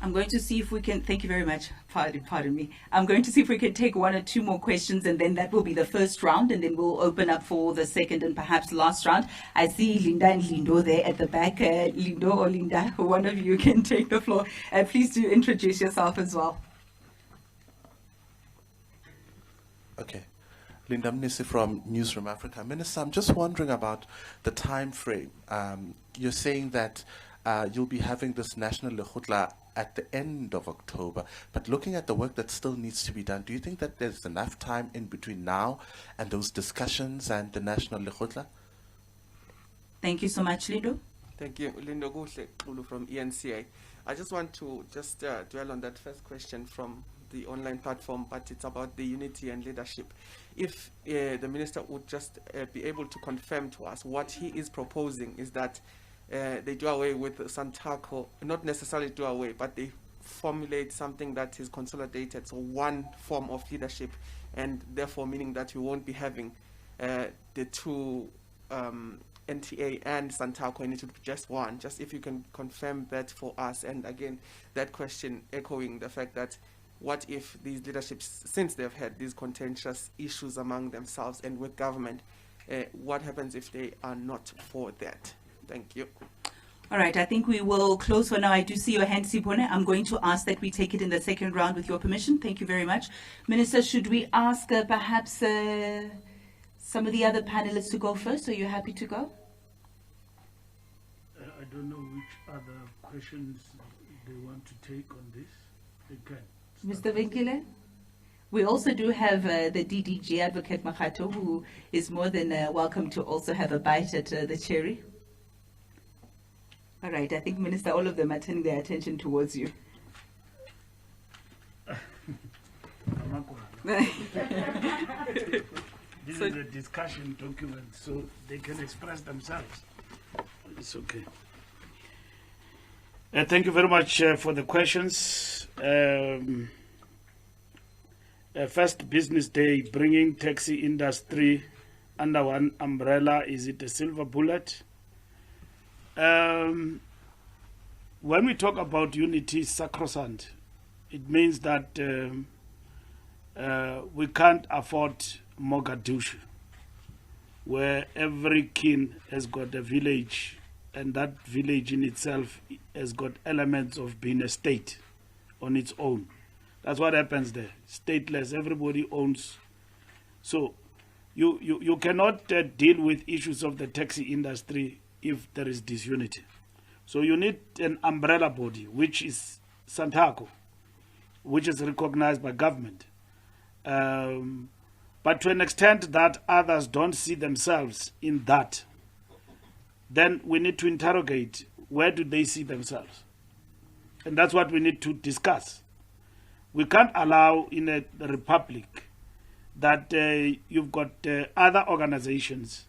I'm going to see if we can, thank you very much, pardon me. I'm going to see if we can take 1 or 2 more questions, and then that will be the first round, and then we'll open up for the second and perhaps last round. I see Linda and Lindo there at the back. Lindo or Linda, one of you can take the floor. Please do introduce yourself as well. Okay. Linda Mnisi from Newsroom Africa. Minister, I'm just wondering about the time frame. You're saying that you'll be having this National Lekgotla at the end of October, but looking at the work that still needs to be done, do you think that there's enough time in between now and those discussions and the National Lekgotla? Thank you so much, Lindo. Thank you. Lindo Guhle from ENCA. I just want to dwell on that first question from the online platform, but it's about the unity and leadership. If the minister would just be able to confirm to us what he is proposing is that they do away with Santaco, not necessarily do away, but they formulate something that is consolidated, so one form of leadership, and therefore meaning that we won't be having the 2 NTA and Santaco, and it would be just one. Just if you can confirm that for us. And again, that question echoing the fact that what if these leaderships, since they've had these contentious issues among themselves and with government, what happens if they are not for that? Thank you. All right, I think we will close for now. I do see your hand, Sipone. I'm going to ask that we take it in the second round with your permission. Thank you very much. Minister, should we ask perhaps some of the other panelists to go first? Are you happy to go? I don't know which other questions they want to take on this. They can. Mr. Fikile? We also do have the DDG Advocate Makhato, who is more than welcome to also have a bite at the cherry. All right, I think, Minister, all of them are turning their attention towards you. This is a discussion document, so they can express themselves. It's okay. Thank you very much for the questions. First business day, bringing taxi industry under one umbrella, is it a silver bullet? When we talk about unity sacrosanct, it means that we can't afford Mogadishu. where every kin has got a village, and that village in itself has got elements of being a state on its own. That's what happens there. Stateless, everybody owns. So you cannot deal with issues of the taxi industry if there is disunity. So you need an umbrella body, which is Santaco, which is recognized by government. But to an extent that others don't see themselves in that, then we need to interrogate, where do they see themselves? And that's what we need to discuss. We can't allow in a republic that you've got other organizations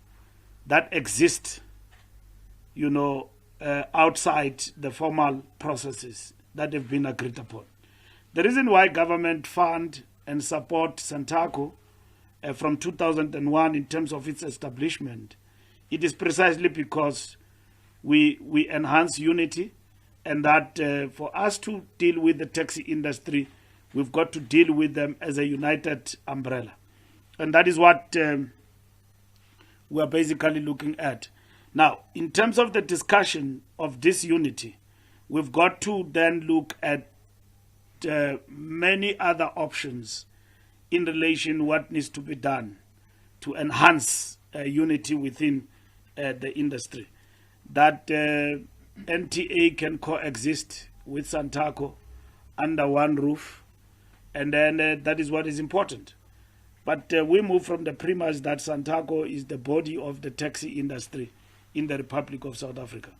that exist, outside the formal processes that have been agreed upon. The reason why government fund and support Santaco from 2001 in terms of its establishment, it is precisely because we enhance unity, and that for us to deal with the taxi industry, we've got to deal with them as a united umbrella. And that is what we are basically looking at. Now, in terms of the discussion of this unity, we've got to then look at many other options in relation to what needs to be done to enhance unity within the industry. That NTA can coexist with Santaco under one roof, and then that is what is important. But we move from the premise that Santaco is the body of the taxi industry in the Republic of South Africa.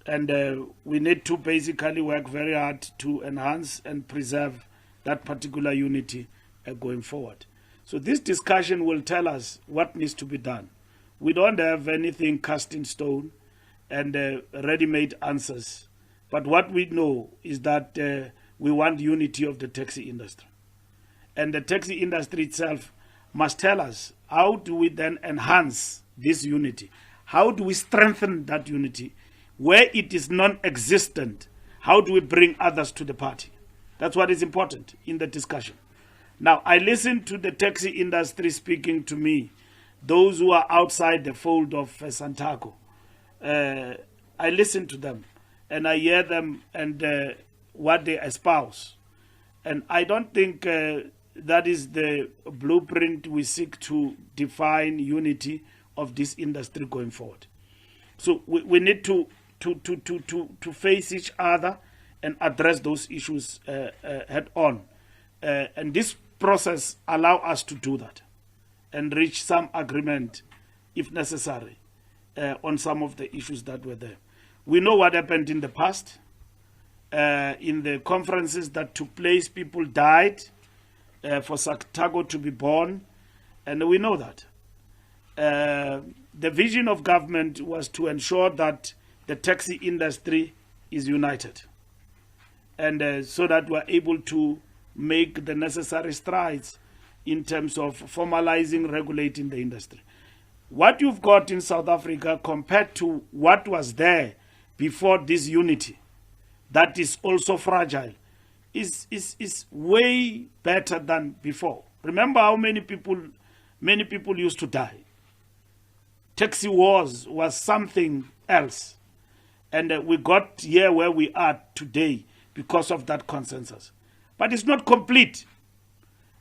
And we need to basically work very hard to enhance and preserve that particular unity going forward. So this discussion will tell us what needs to be done. We don't have anything cast in stone and ready-made answers. But what we know is that we want unity of the taxi industry. And the taxi industry itself must tell us, how do we then enhance this unity? How do we strengthen that unity? Where it is non-existent, how do we bring others to the party? That's what is important in the discussion. Now, I listen to the taxi industry speaking to me, those who are outside the fold of Santaco. I listen to them, and I hear them and what they espouse. And I don't think that is the blueprint we seek to define unity of this industry going forward. So we need to face each other and address those issues head on. And this process allow us to do that and reach some agreement, if necessary, on some of the issues that were there. We know what happened in the past. In the conferences that took place, people died for Santaco to be born, and we know that. The vision of government was to ensure that the taxi industry is united, and so that we're able to make the necessary strides in terms of formalizing, regulating the industry. What you've got in South Africa compared to what was there before this unity, that is also fragile, is way better than before. Remember how many people used to die. Taxi wars was something else. And we got here where we are today because of that consensus. But it's not complete.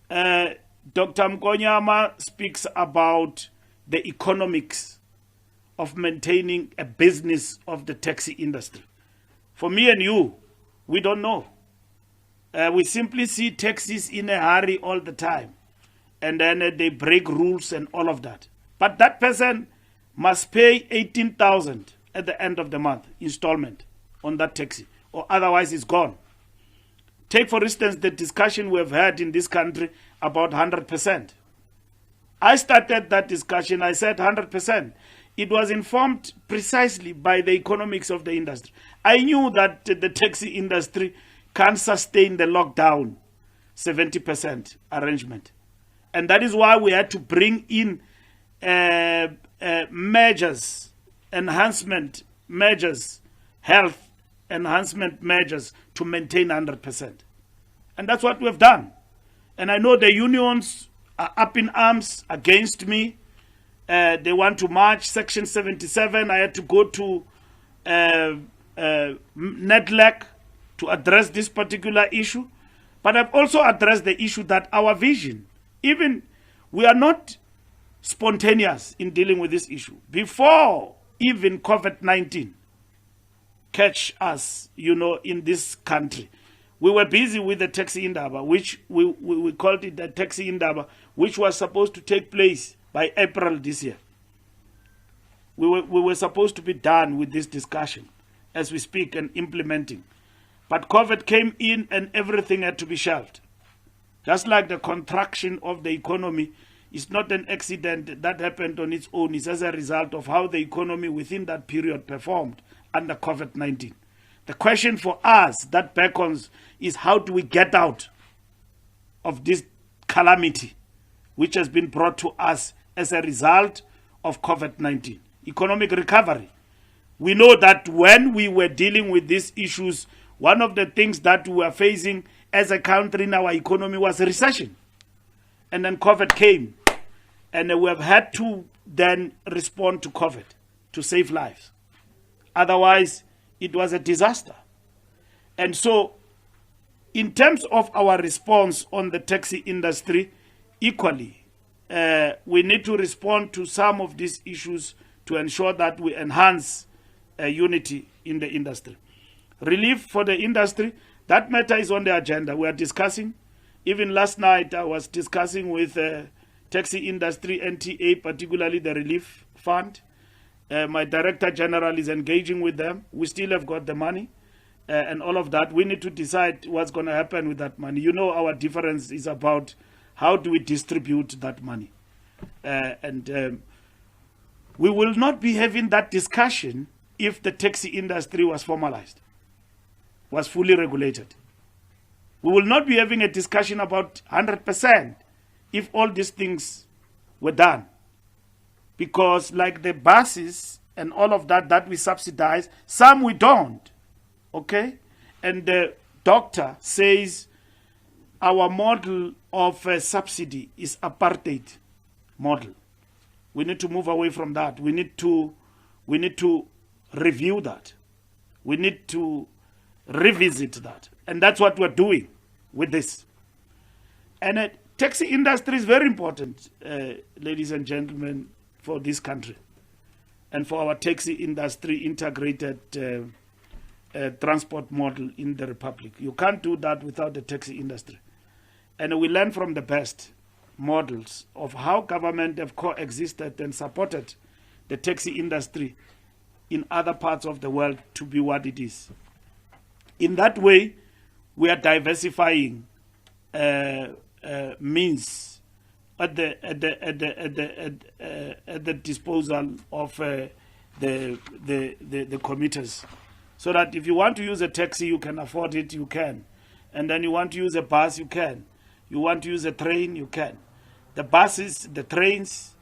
Dr. Mkonyama speaks about the economics of maintaining a business of the taxi industry. For me and you, we don't know. We simply see taxis in a hurry all the time. And then they break rules and all of that. But that person must pay 18,000 at the end of the month installment on that taxi, or otherwise it's gone. Take, for instance, the discussion we've had in this country about 100%. I started that discussion, I said 100%. It was informed precisely by the economics of the industry. I knew that the taxi industry can't sustain the lockdown 70% arrangement. And that is why we had to bring in measures, enhancement measures, health enhancement measures to maintain 100%. And that's what we've done. And I know the unions are up in arms against me. They want to march Section 77. I had to go to NEDLAC to address this particular issue. But I've also addressed the issue that our vision, even we are not spontaneous in dealing with this issue. Before even COVID-19 catch us, in this country, we were busy with the taxi indaba, which we called it the taxi indaba, which was supposed to take place by April this year. We were supposed to be done with this discussion as we speak and implementing. But COVID came in and everything had to be shelved. Just like the contraction of the economy is not an accident that happened on its own. It's as a result of how the economy within that period performed under COVID-19. The question for us that beckons is how do we get out of this calamity which has been brought to us as a result of COVID-19? Economic recovery. We know that when we were dealing with these issues, one of the things that we were facing as a country in our economy was a recession. And then COVID came. And we have had to then respond to COVID to save lives. Otherwise, it was a disaster. And so, in terms of our response on the taxi industry, equally, we need to respond to some of these issues to ensure that we enhance unity in the industry. Relief for the industry, that matter is on the agenda. We are discussing. Even last night, I was discussing with taxi industry, NTA, particularly the relief fund. My director general is engaging with them. We still have got the money and all of that. We need to decide what's going to happen with that money. Our difference is about how do we distribute that money. We will not be having that discussion if the taxi industry was formalized, was fully regulated. We will not be having a discussion about 100% if all these things were done. Because like the buses and all of that we subsidize, some we don't, okay? And the doctor says our model of subsidy is apartheid model. We need to move away from that. We need to review that. We need to revisit that. And that's what we're doing with this. And taxi industry is very important, ladies and gentlemen, for this country and for our taxi industry integrated transport model in the Republic. You can't do that without the taxi industry. And we learn from the best models of how government have coexisted and supported the taxi industry in other parts of the world to be what it is. In that way, we are diversifying means at the disposal of the commuters, so that if you want to use a taxi, you can afford it, you can, and then you want to use a bus, you can. You want to use a train, you can. The buses, the trains,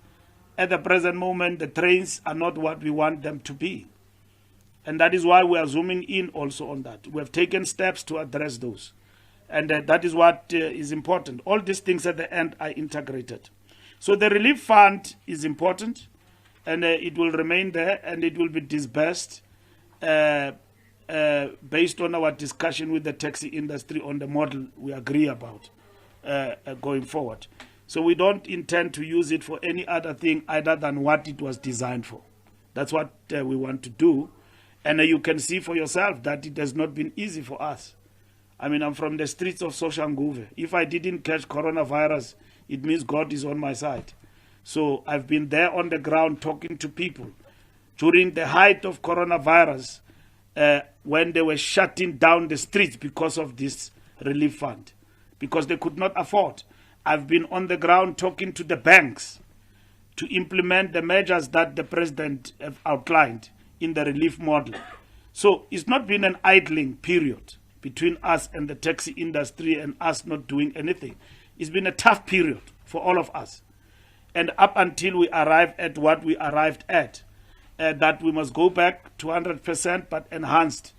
at the present moment, the trains are not what we want them to be. And that is why we are zooming in also on that. We have taken steps to address those. And that is what is important. All these things at the end are integrated. So the relief fund is important, and it will remain there, and it will be disbursed based on our discussion with the taxi industry on the model we agree about going forward. So we don't intend to use it for any other thing other than what it was designed for. That's what we want to do. And you can see for yourself that it has not been easy for us. I mean, I'm from the streets of Soshanguve. If I didn't catch coronavirus, it means God is on my side. So I've been there on the ground talking to people during the height of coronavirus when they were shutting down the streets because of this relief fund, because they could not afford. I've been on the ground talking to the banks to implement the measures that the president have outlined in the relief model. So it's not been an idling period between us and the taxi industry and us not doing anything. It's been a tough period for all of us. And up until we arrive at what we arrived at, that we must go back to 100% but enhanced,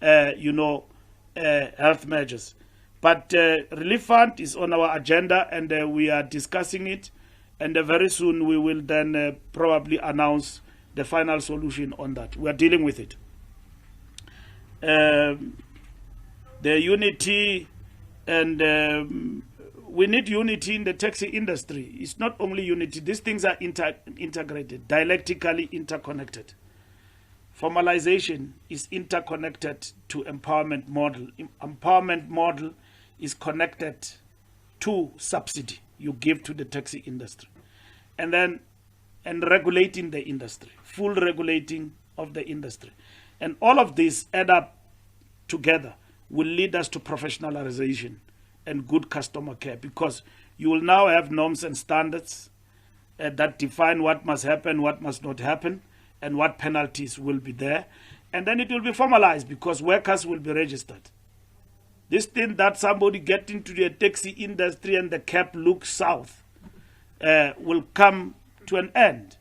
health measures. But relief fund is on our agenda, and we are discussing it. And very soon we will then probably announce the final solution on that. We are dealing with it. The unity, and we need unity in the taxi industry. It's not only unity. These things are integrated, dialectically interconnected. Formalization is interconnected to empowerment model. Empowerment model is connected to subsidy you give to the taxi industry. And then regulating the industry, full regulating of the industry. And all of this add up together will lead us to professionalization and good customer care, because you will now have norms and standards that define what must happen, what must not happen, and what penalties will be there. And then it will be formalized because workers will be registered. This thing that somebody get into the taxi industry and the cap looks south will come to an end.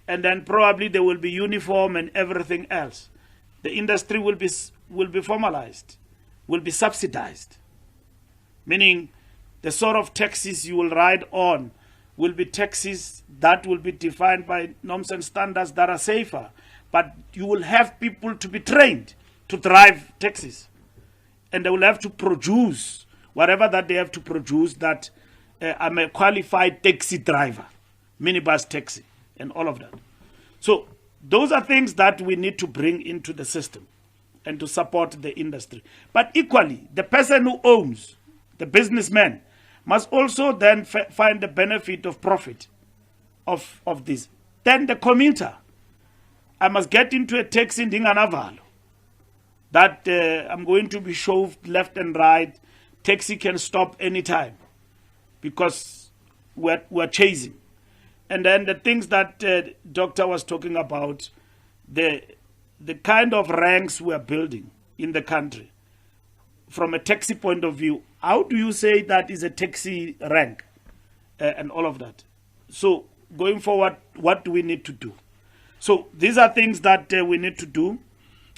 And then probably there will be uniform and everything else. The industry will be formalized, will be subsidized. Meaning the sort of taxis you will ride on will be taxis that will be defined by norms and standards that are safer. But you will have people to be trained to drive taxis. And they will have to produce whatever that they have to produce, that I'm a qualified taxi driver, minibus taxi, and all of that. So those are things that we need to bring into the system and to support the industry. But equally, the person who owns, the businessman, must also then find the benefit of profit of this. Then the commuter, I must get into a taxi in Dinganavalo, that I'm going to be shoved left and right. Taxi can stop anytime because we're chasing. And then the things that doctor was talking about, the kind of ranks we're building in the country, from a taxi point of view, how do you say that is a taxi rank and all of that? So going forward, what do we need to do? So these are things that we need to do.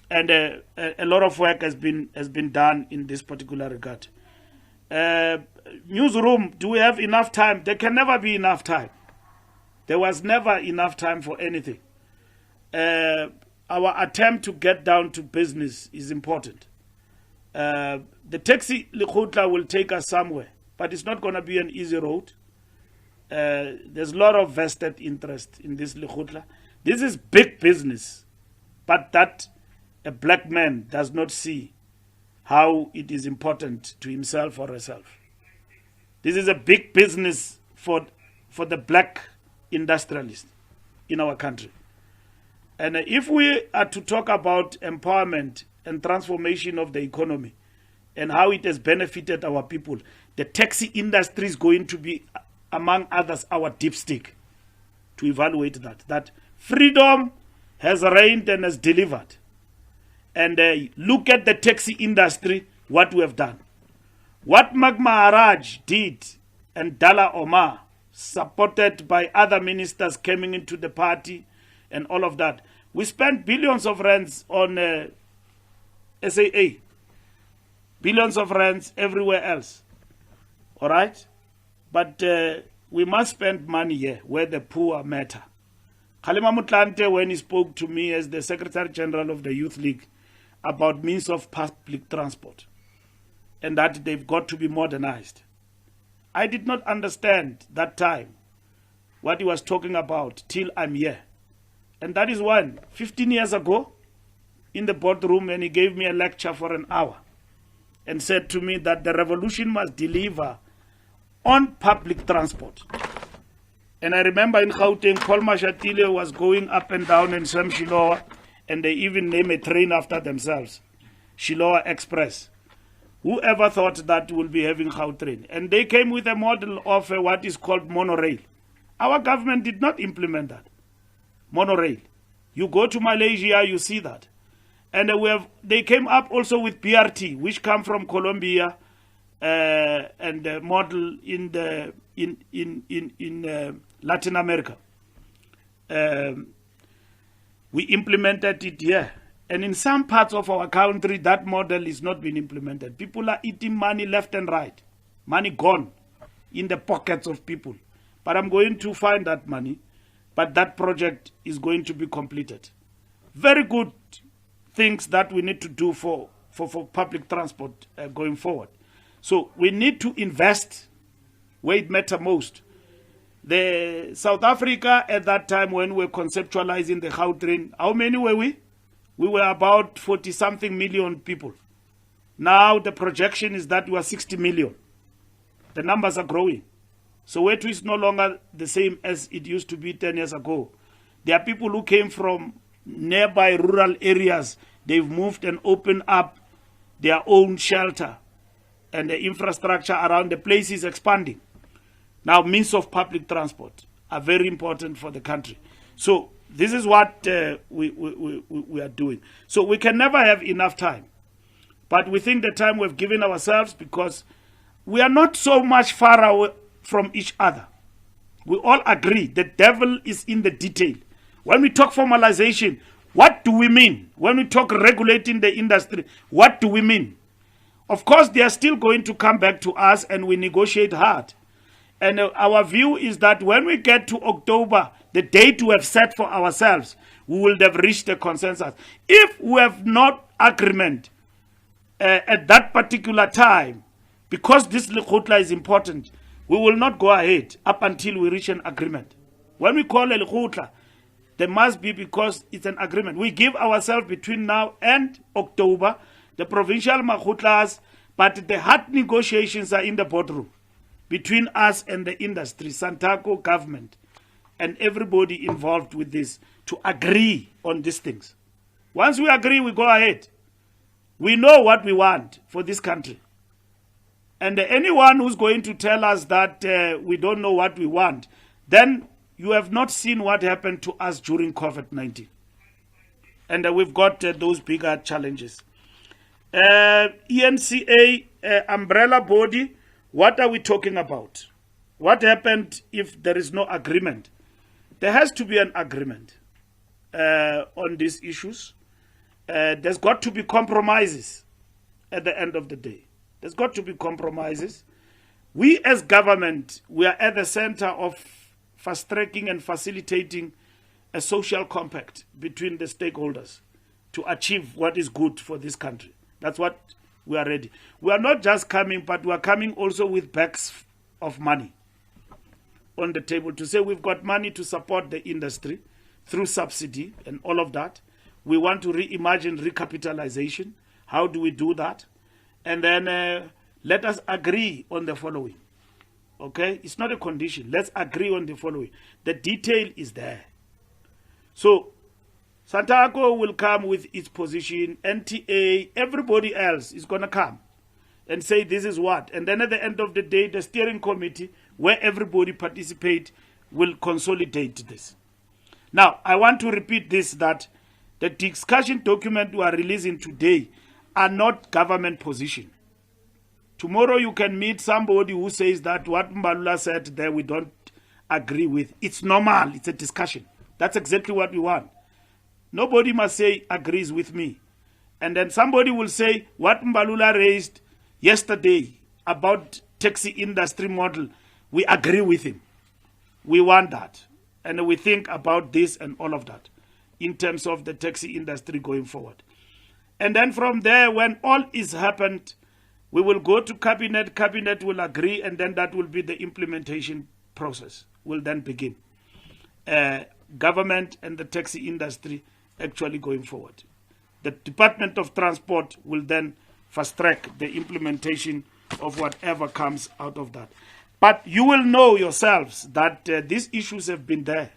And a lot of work has been done in this particular regard. Newsroom, do we have enough time? There can never be enough time. There was never enough time for anything. Our attempt to get down to business is important. The Taxi Lekgotla will take us somewhere, but it's not going to be an easy road. There's a lot of vested interest in this Lekgotla. This is big business, but that a black man does not see how it is important to himself or herself. This is a big business for the black industrialist in our country. And if we are to talk about empowerment and transformation of the economy and how it has benefited our people, the taxi industry is going to be, among others, our dipstick to evaluate that freedom has reigned and has delivered. And look at the taxi industry, what we have done. What Magma Maharaj did, and Dala Omar, supported by other ministers coming into the party and all of that. We spent billions of rands on SAA. Billions of rands everywhere else. All right? But we must spend money here where the poor matter. Khalima Mutlante, when he spoke to me as the Secretary General of the Youth League about means of public transport and that they've got to be modernized, I did not understand that time what he was talking about till I'm here. And that is when, 15 years ago, in the boardroom, and he gave me a lecture for an hour and said to me that the revolution must deliver on public transport. And I remember in Gauteng, Paul Mashatile was going up and down in Sam Shiloh, and they even named a train after themselves, Shiloh Express. Whoever thought that we'll be having Gautrain? And they came with a model of what is called monorail. Our government did not implement that. Monorail. You go to Malaysia, you see that. And they came up also with BRT, which come from Colombia, and the model in Latin America. We implemented it here. And in some parts of our country, that model is not being implemented. People are eating money left and right. Money gone in the pockets of people. but I'm going to find that money. But that project is going to be completed. Very good things that we need to do for public transport going forward. So we need to invest where it matters most. The South Africa at that time when we were conceptualizing the Gautrain, how many were we? We were about 40-something million people. Now the projection is that we are 60 million. The numbers are growing. Soweto is no longer the same as it used to be 10 years ago. There are people who came from nearby rural areas. They've moved and opened up their own shelter, and the infrastructure around the place is expanding. Now, means of public transport are very important for the country. So this is what we are doing. So we can never have enough time. But we think the time we've given ourselves, because we are not so much far away from each other. We all agree the devil is in the detail. When we talk formalization, what do we mean? When we talk regulating the industry, what do we mean? Of course, they are still going to come back to us and we negotiate hard. And our view is that when we get to October, the date we have set for ourselves, we will have reached a consensus. If we have not agreement at that particular time, because this Lekgotla is important, we will not go ahead up until we reach an agreement. When we call a Lekgotla, there must be, because it's an agreement. We give ourselves between now and October, the provincial Lekgotlas, but the hard negotiations are in the boardroom between us and the industry, Santaco government, and everybody involved with this to agree on these things. Once we agree, we go ahead. We know what we want for this country. And anyone who's going to tell us that we don't know what we want, then you have not seen what happened to us during COVID-19. And we've got those bigger challenges. ENCA umbrella body, what are we talking about? What happened if there is no agreement? There has to be an agreement on these issues. There's got to be compromises at the end of the day. There's got to be compromises. We as government, we are at the center of fast-tracking and facilitating a social compact between the stakeholders to achieve what is good for this country. That's what we are ready. We are not just coming, but we are coming also with bags of money on the table to say we've got money to support the industry through subsidy and all of that. We want to reimagine recapitalization. How do we do that? And then let us agree on the following. Okay? It's not a condition. Let's agree on the following. The detail is there. So, Santaco will come with its position. NTA, everybody else is going to come and say this is what. And then at the end of the day, the steering committee, where everybody participate, will consolidate this. Now, I want to repeat this, that the discussion document we are releasing today are not government position. Tomorrow you can meet somebody who says that what Mbalula said there we don't agree with. It's normal. It's a discussion. That's exactly what we want. Nobody must say agrees with me. And then somebody will say what Mbalula raised yesterday about taxi industry model, we agree with him. We want that. And we think about this and all of that in terms of the taxi industry going forward. And then from there, when all is happened, we will go to cabinet. Cabinet will agree, and then that will be the implementation process. Will then begin. Government and the taxi industry actually going forward. The Department of Transport will then fast track the implementation of whatever comes out of that. But you will know yourselves that these issues have been there.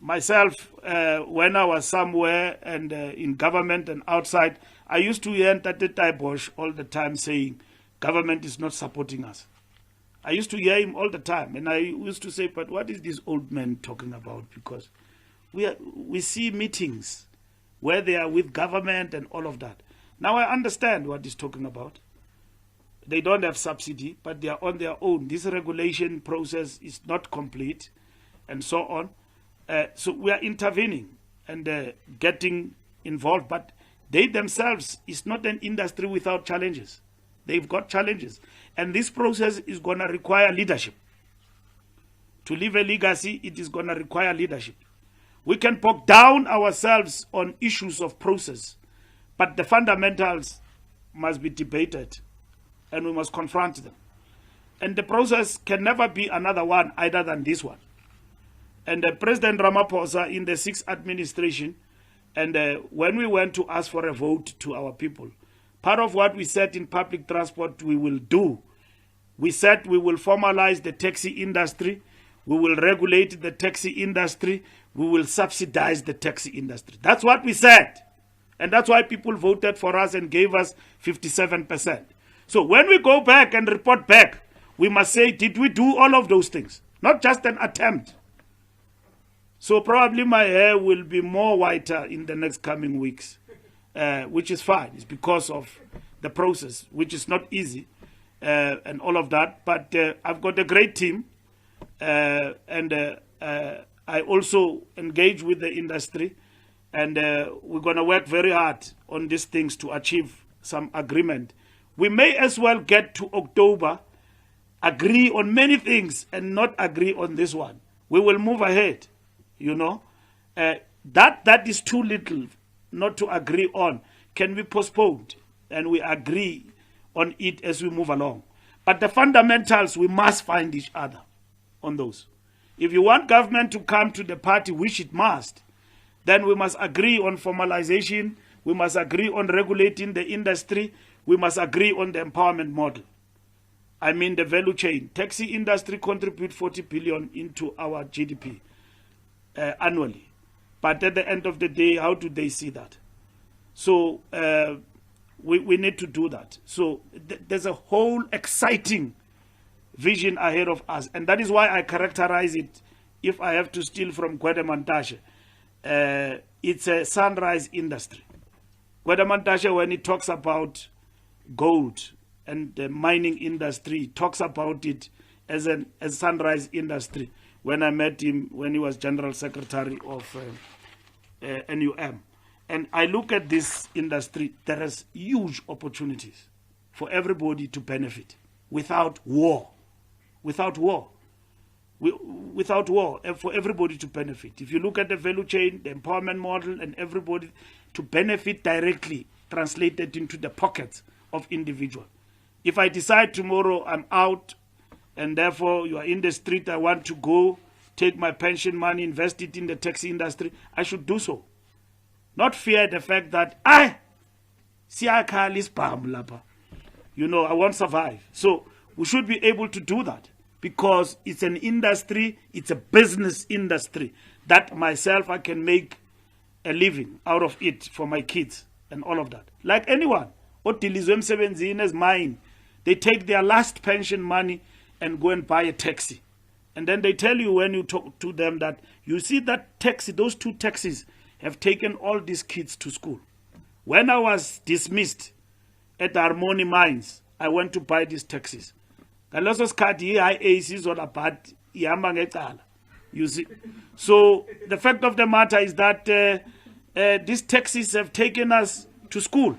Myself, when I was somewhere and in government and outside, I used to hear Tate Bosch all the time saying, government is not supporting us. I used to hear him all the time, and I used to say, but what is this old man talking about? Because we see meetings where they are with government and all of that. Now I understand what he's talking about. They don't have subsidy, but they are on their own. This regulation process is not complete, and so on. So we are intervening and getting involved, but they themselves is not an industry without challenges. They've got challenges. And this process is going to require leadership. To leave a legacy, it is going to require leadership. We can bog down ourselves on issues of process, but the fundamentals must be debated and we must confront them. And the process can never be another one other than this one. And President Ramaphosa in the 6th administration, and when we went to ask for a vote to our people, part of what we said in public transport we will do, we said we will formalize the taxi industry, we will regulate the taxi industry, we will subsidize the taxi industry. That's what we said. And that's why people voted for us and gave us 57%. So when we go back and report back, we must say, did we do all of those things? Not just an attempt. So probably my hair will be more whiter in the next coming weeks, which is fine. It's because of the process, which is not easy, and all of that. But I've got a great team, and I also engage with the industry, and we're going to work very hard on these things to achieve some agreement. We may as well get to October, agree on many things, and not agree on this one. We will move ahead. You know, that is too little not to agree on. Can be postponed, and we agree on it as we move along. But the fundamentals, we must find each other on those. If you want government to come to the party, which it must, then we must agree on formalization, we must agree on regulating the industry, we must agree on the empowerment model. I mean the value chain. Taxi industry contribute 40 billion into our GDP. Annually. But at the end of the day, how do they see that? So we need to do that. So there's a whole exciting vision ahead of us. And that is why I characterize it, if I have to steal from Gwedemantashe, it's a sunrise industry. Gwedemantashe, when he talks about gold and the mining industry, talks about it as a sunrise industry. When I met him when he was General Secretary of NUM. And I look at this industry, there is huge opportunities for everybody to benefit without war. Without war. Without war, for everybody to benefit. If you look at the value chain, the empowerment model, and everybody to benefit directly, translated into the pockets of individual. If I decide tomorrow I'm out, and therefore you are in the street, I want to go take my pension money, invest it in the taxi industry, I should do so. Not fear the fact that I won't survive. So we should be able to do that because it's an industry, it's a business industry that myself I can make a living out of it for my kids and all of that. Like anyone, is mine. They take their last pension money and go and buy a taxi. And then they tell you when you talk to them that you see that taxi, those two taxis have taken all these kids to school. When I was dismissed at the Harmony Mines, I went to buy these taxis. You see. So the fact of the matter is that these taxis have taken us to school.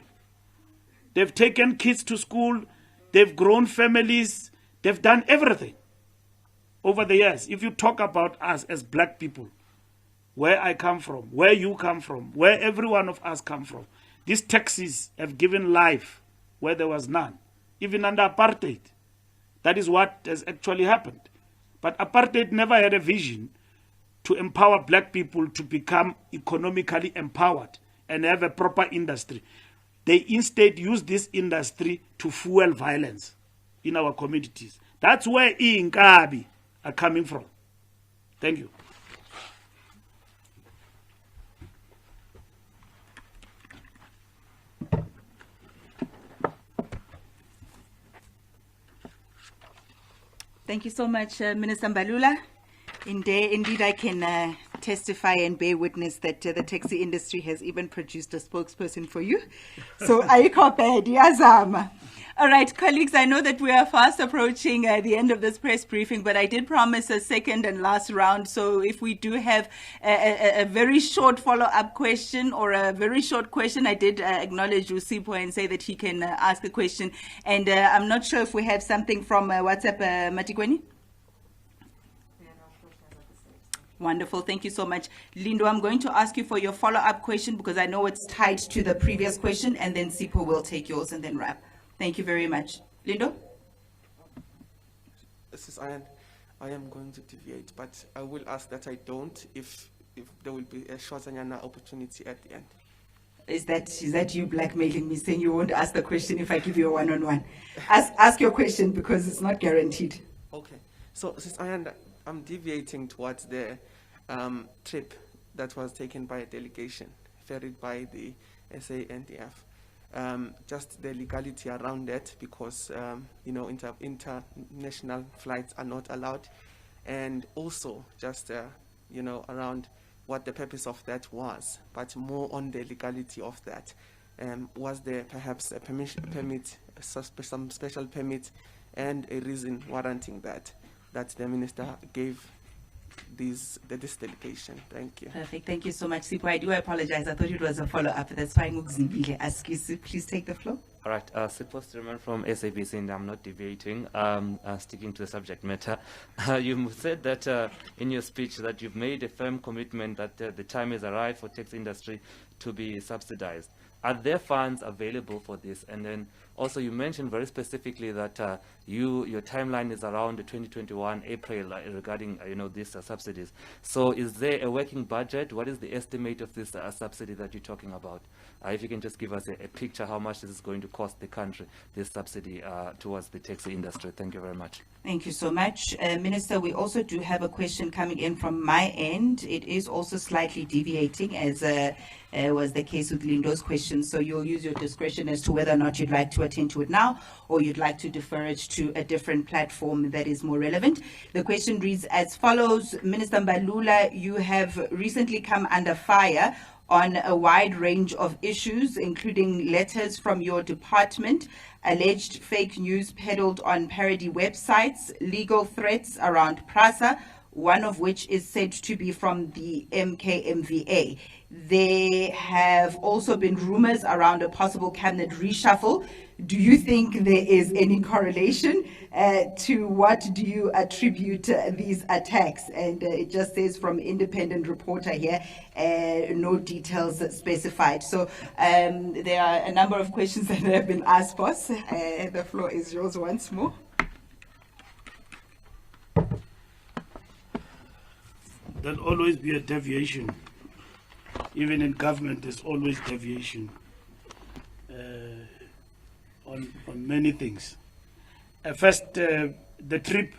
They've taken kids to school. They've grown families. They've done everything over the years. If you talk about us as black people, where I come from, where you come from, where every one of us come from, these taxis have given life where there was none, even under apartheid. That is what has actually happened. But apartheid never had a vision to empower black people to become economically empowered and have a proper industry. They instead use this industry to fuel violence in our communities. That's where Inkabi are coming from. Thank you. Thank you so much, Minister Mbalula. Indeed, I can testify and bear witness that the taxi industry has even produced a spokesperson for you. So, Yazama. All right, colleagues, I know that we are fast approaching the end of this press briefing, but I did promise a second and last round. So if we do have a very short follow-up question or a very short question, I did acknowledge Usipo and say that he can ask a question. And I'm not sure if we have something from WhatsApp, Matikweni? Wonderful. Thank you so much. Lindo, I'm going to ask you for your follow-up question because I know it's tied to the previous question, and then Sipho will take yours and then wrap. Thank you very much. Lindo? This is Ian. I am going to deviate, but I will ask that I don't if there will be a short opportunity at the end. Is that you blackmailing me, saying you won't ask the question if I give you a one-on-one? Ask your question because it's not guaranteed. Okay. So, since I'm deviating towards the trip that was taken by a delegation ferried by the SANDF. Just the legality around that, because international flights are not allowed, and also just around what the purpose of that was, but more on the legality of that. Was there perhaps a permit, some special permit, and a reason warranting that the minister gave this delegation? Thank you. Perfect. Thank you so much, Sipho. I do apologize. I thought it was a follow-up. That's fine. Ask you, please take the floor. All right. Sipho Streeman from SABC, and I'm not deviating. Sticking to the subject matter. You said that in your speech that you've made a firm commitment that the time has arrived for taxi industry to be subsidized. Are there funds available for this? And then also you mentioned very specifically that your timeline is around 2021 April regarding these subsidies. So is there a working budget? What is the estimate of this subsidy that you're talking about? If you can just give us a picture how much this is going to cost the country, this subsidy towards the taxi industry. Thank you very much. Thank you so much. Minister, we also do have a question coming in from my end. It is also slightly deviating, as was the case with Lindo's question. So you'll use your discretion as to whether or not you'd like to attend to it now, or you'd like to defer it to a different platform that is more relevant. The question reads as follows. Minister Mbalula, you have recently come under fire on a wide range of issues, including letters from your department, alleged fake news peddled on parody websites, legal threats around PRASA, one of which is said to be from the MKMVA. There have also been rumors around a possible cabinet reshuffle. Do you think there is any correlation? To what do you attribute these attacks? And it just says from independent reporter here, no details specified. So there are a number of questions that have been asked, boss. The floor is yours once more. There'll always be a deviation. Even in government, there's always deviation on many things. First, the trip,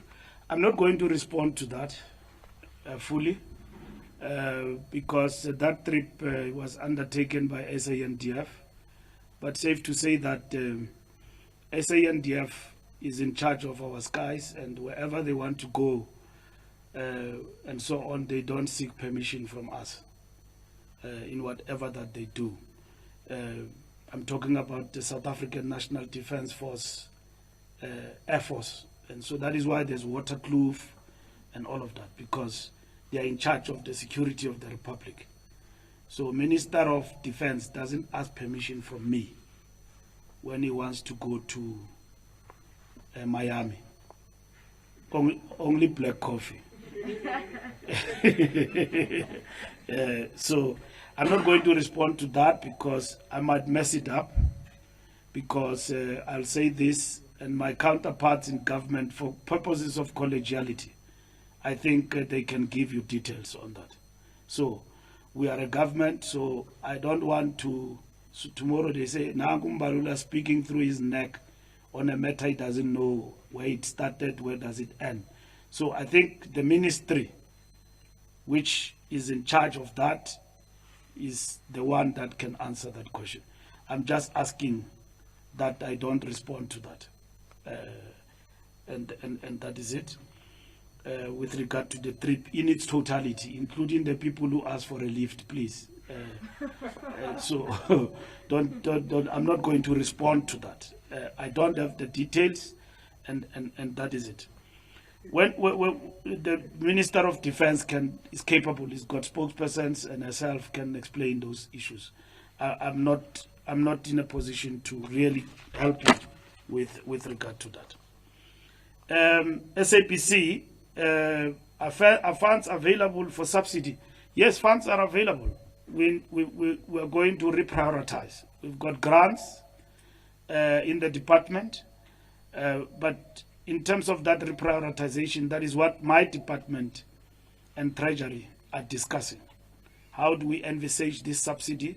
I'm not going to respond to that fully because that trip was undertaken by SANDF. But safe to say that SANDF is in charge of our skies, and wherever they want to go and so on, they don't seek permission from us in whatever that they do. I'm talking about the South African National Defence Force, Air Force. And so that is why there's waterkloof and all of that, because they are in charge of the security of the Republic. So Minister of Defence doesn't ask permission from me when he wants to go to Miami. Only black coffee. So I'm not going to respond to that because I might mess it up, because I'll say this, and my counterparts in government, for purposes of collegiality, I think they can give you details on that. So we are a government, so I don't want to, so tomorrow they say, Nangu Mbalula speaking through his neck on a matter he doesn't know where it started, where does it end. So I think the ministry which is in charge of that is the one that can answer that question. I'm just asking that I don't respond to that. And that is it. With regard to the trip in its totality, including the people who asked for a lift, please. So I'm not going to respond to that. I don't have the details, and that is it. When the Minister of Defence is capable, he's got spokespersons, and herself can explain those issues. I'm not in a position to really help you with regard to that. SAPC, Are funds available for subsidy? Yes, funds are available. We are going to reprioritize. We've got grants in the department, but in terms of that reprioritization, that is what my department and Treasury are discussing. How do we envisage this subsidy?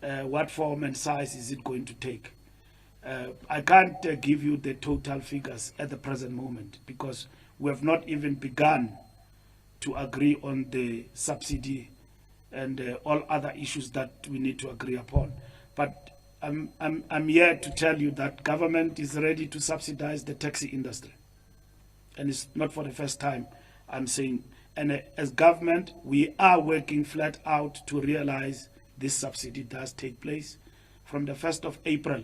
What form and size is it going to take? I can't give you the total figures at the present moment because we have not even begun to agree on the subsidy and all other issues that we need to agree upon. But I'm here to tell you that government is ready to subsidize the taxi industry. And it's not for the first time I'm saying. And as government, we are working flat out to realize this subsidy does take place from the 1st of April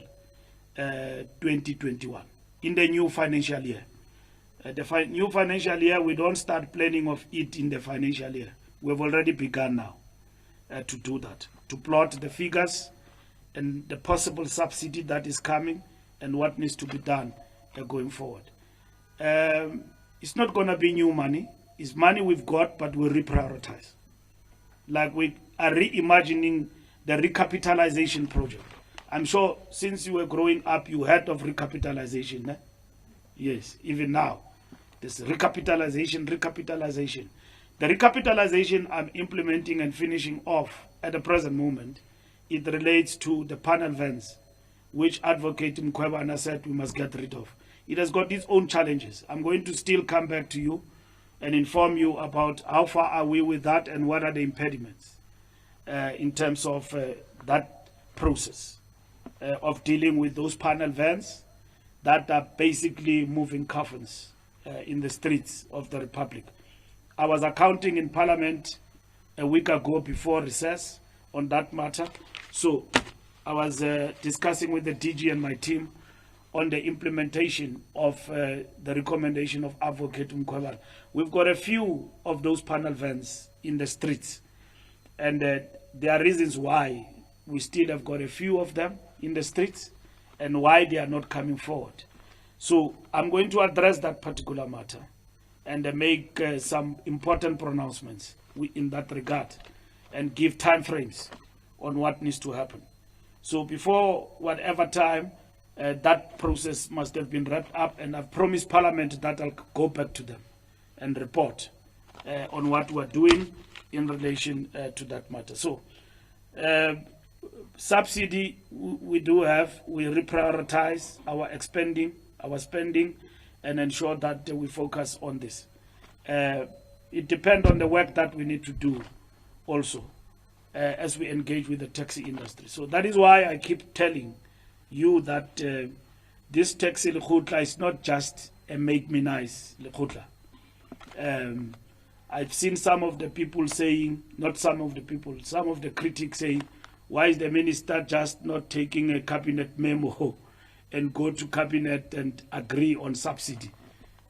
2021 in the new financial year. The new financial year, we don't start planning of it in the financial year. We've already begun now to do that, to plot the figures and the possible subsidy that is coming and what needs to be done going forward. It's not going to be new money. It's money we've got, but we'll reprioritize. Like we are reimagining the recapitalization project. I'm sure since you were growing up, you heard of recapitalization. Eh? Yes, even now. This recapitalization. The recapitalization I'm implementing and finishing off at the present moment, it relates to the panel vans, which Advocate Mkhwebana said we must get rid of. It has got its own challenges. I'm going to still come back to you and inform you about how far are we with that and what are the impediments in terms of that process of dealing with those panel vans that are basically moving coffins in the streets of the Republic. I was accounting in Parliament a week ago before recess on that matter. So I was discussing with the DG and my team on the implementation of the recommendation of Advocate Mkhwebana. We've got a few of those panel vans in the streets, and there are reasons why we still have got a few of them in the streets and why they are not coming forward. So I'm going to address that particular matter and make some important pronouncements in that regard and give time frames on what needs to happen. So before whatever time, that process must have been wrapped up, and I've promised Parliament that I'll go back to them and report on what we're doing in relation to that matter. So subsidy we do have, we reprioritize our spending and ensure that we focus on this. It depends on the work that we need to do also as we engage with the taxi industry. So that is why I keep telling you that this taxi Lekgotla is not just a make me nice Lekgotla. I've seen some of the people saying, not some of the people, some of the critics saying, why is the minister just not taking a cabinet memo and go to cabinet and agree on subsidy?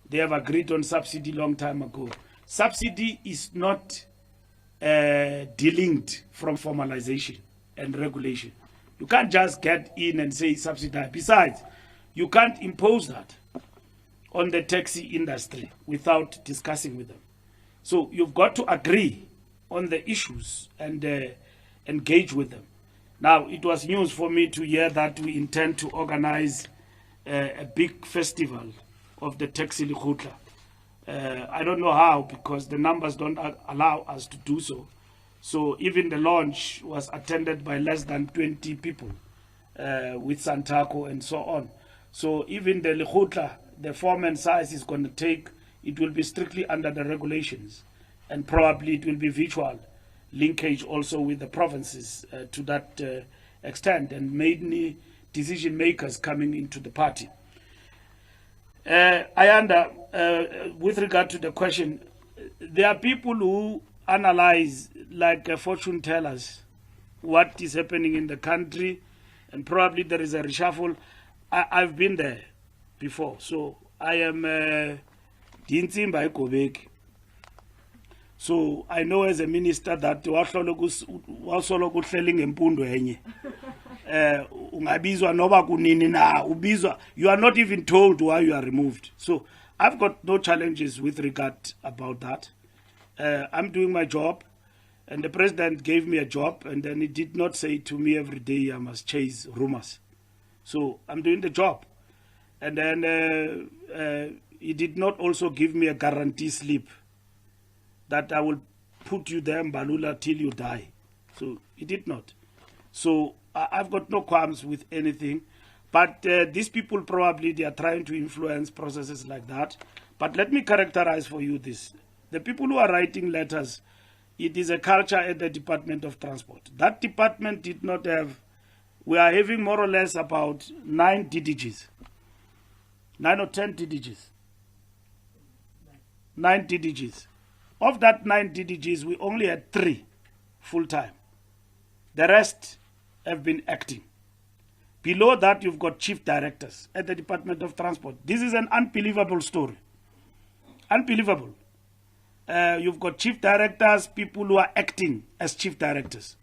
They have agreed on subsidy long time ago. Subsidy is not delinked from formalization and regulation. You can't just get in and say subsidize. Besides, you can't impose that on the taxi industry without discussing with them. So you've got to agree on the issues and engage with them. Now, it was news for me to hear that we intend to organize a big festival of the taxi Lekgotla. I don't know how, because the numbers don't allow us to do so. So even the launch was attended by less than 20 people with Santaco and so on. So even the Lekgotla, the form and size is going to take, it will be strictly under the regulations, and probably it will be virtual linkage also with the provinces to that extent, and many decision makers coming into the party. With regard to the question, there are people who analyze, like fortune tellers, what is happening in the country, and probably there is a reshuffle. I've been there before, so I am Dintzimba Ekobeki. So I know as a minister that wasolo kuhleli ngempundo enye. Ungabizwa noba kunini na ubizwa, you are not even told why you are removed. So I've got no challenges with regard about that. I'm doing my job, and the president gave me a job, and then he did not say to me every day I must chase rumors. So I'm doing the job. And then he did not also give me a guarantee slip that I will put you there, Mbalula, till you die. So he did not. So I've got no qualms with anything. But these people probably, they are trying to influence processes like that. But let me characterize for you this. The people who are writing letters, it is a culture at the Department of Transport. That department did not have, we are having more or less about 9 DDGs. 9 or 10 DDGs. 9 DDGs. Of that 9 DDGs, we only had 3 full-time. The rest have been acting. Below that, you've got chief directors at the Department of Transport. This is an unbelievable story. Unbelievable. You've got chief directors, people who are acting as chief directors.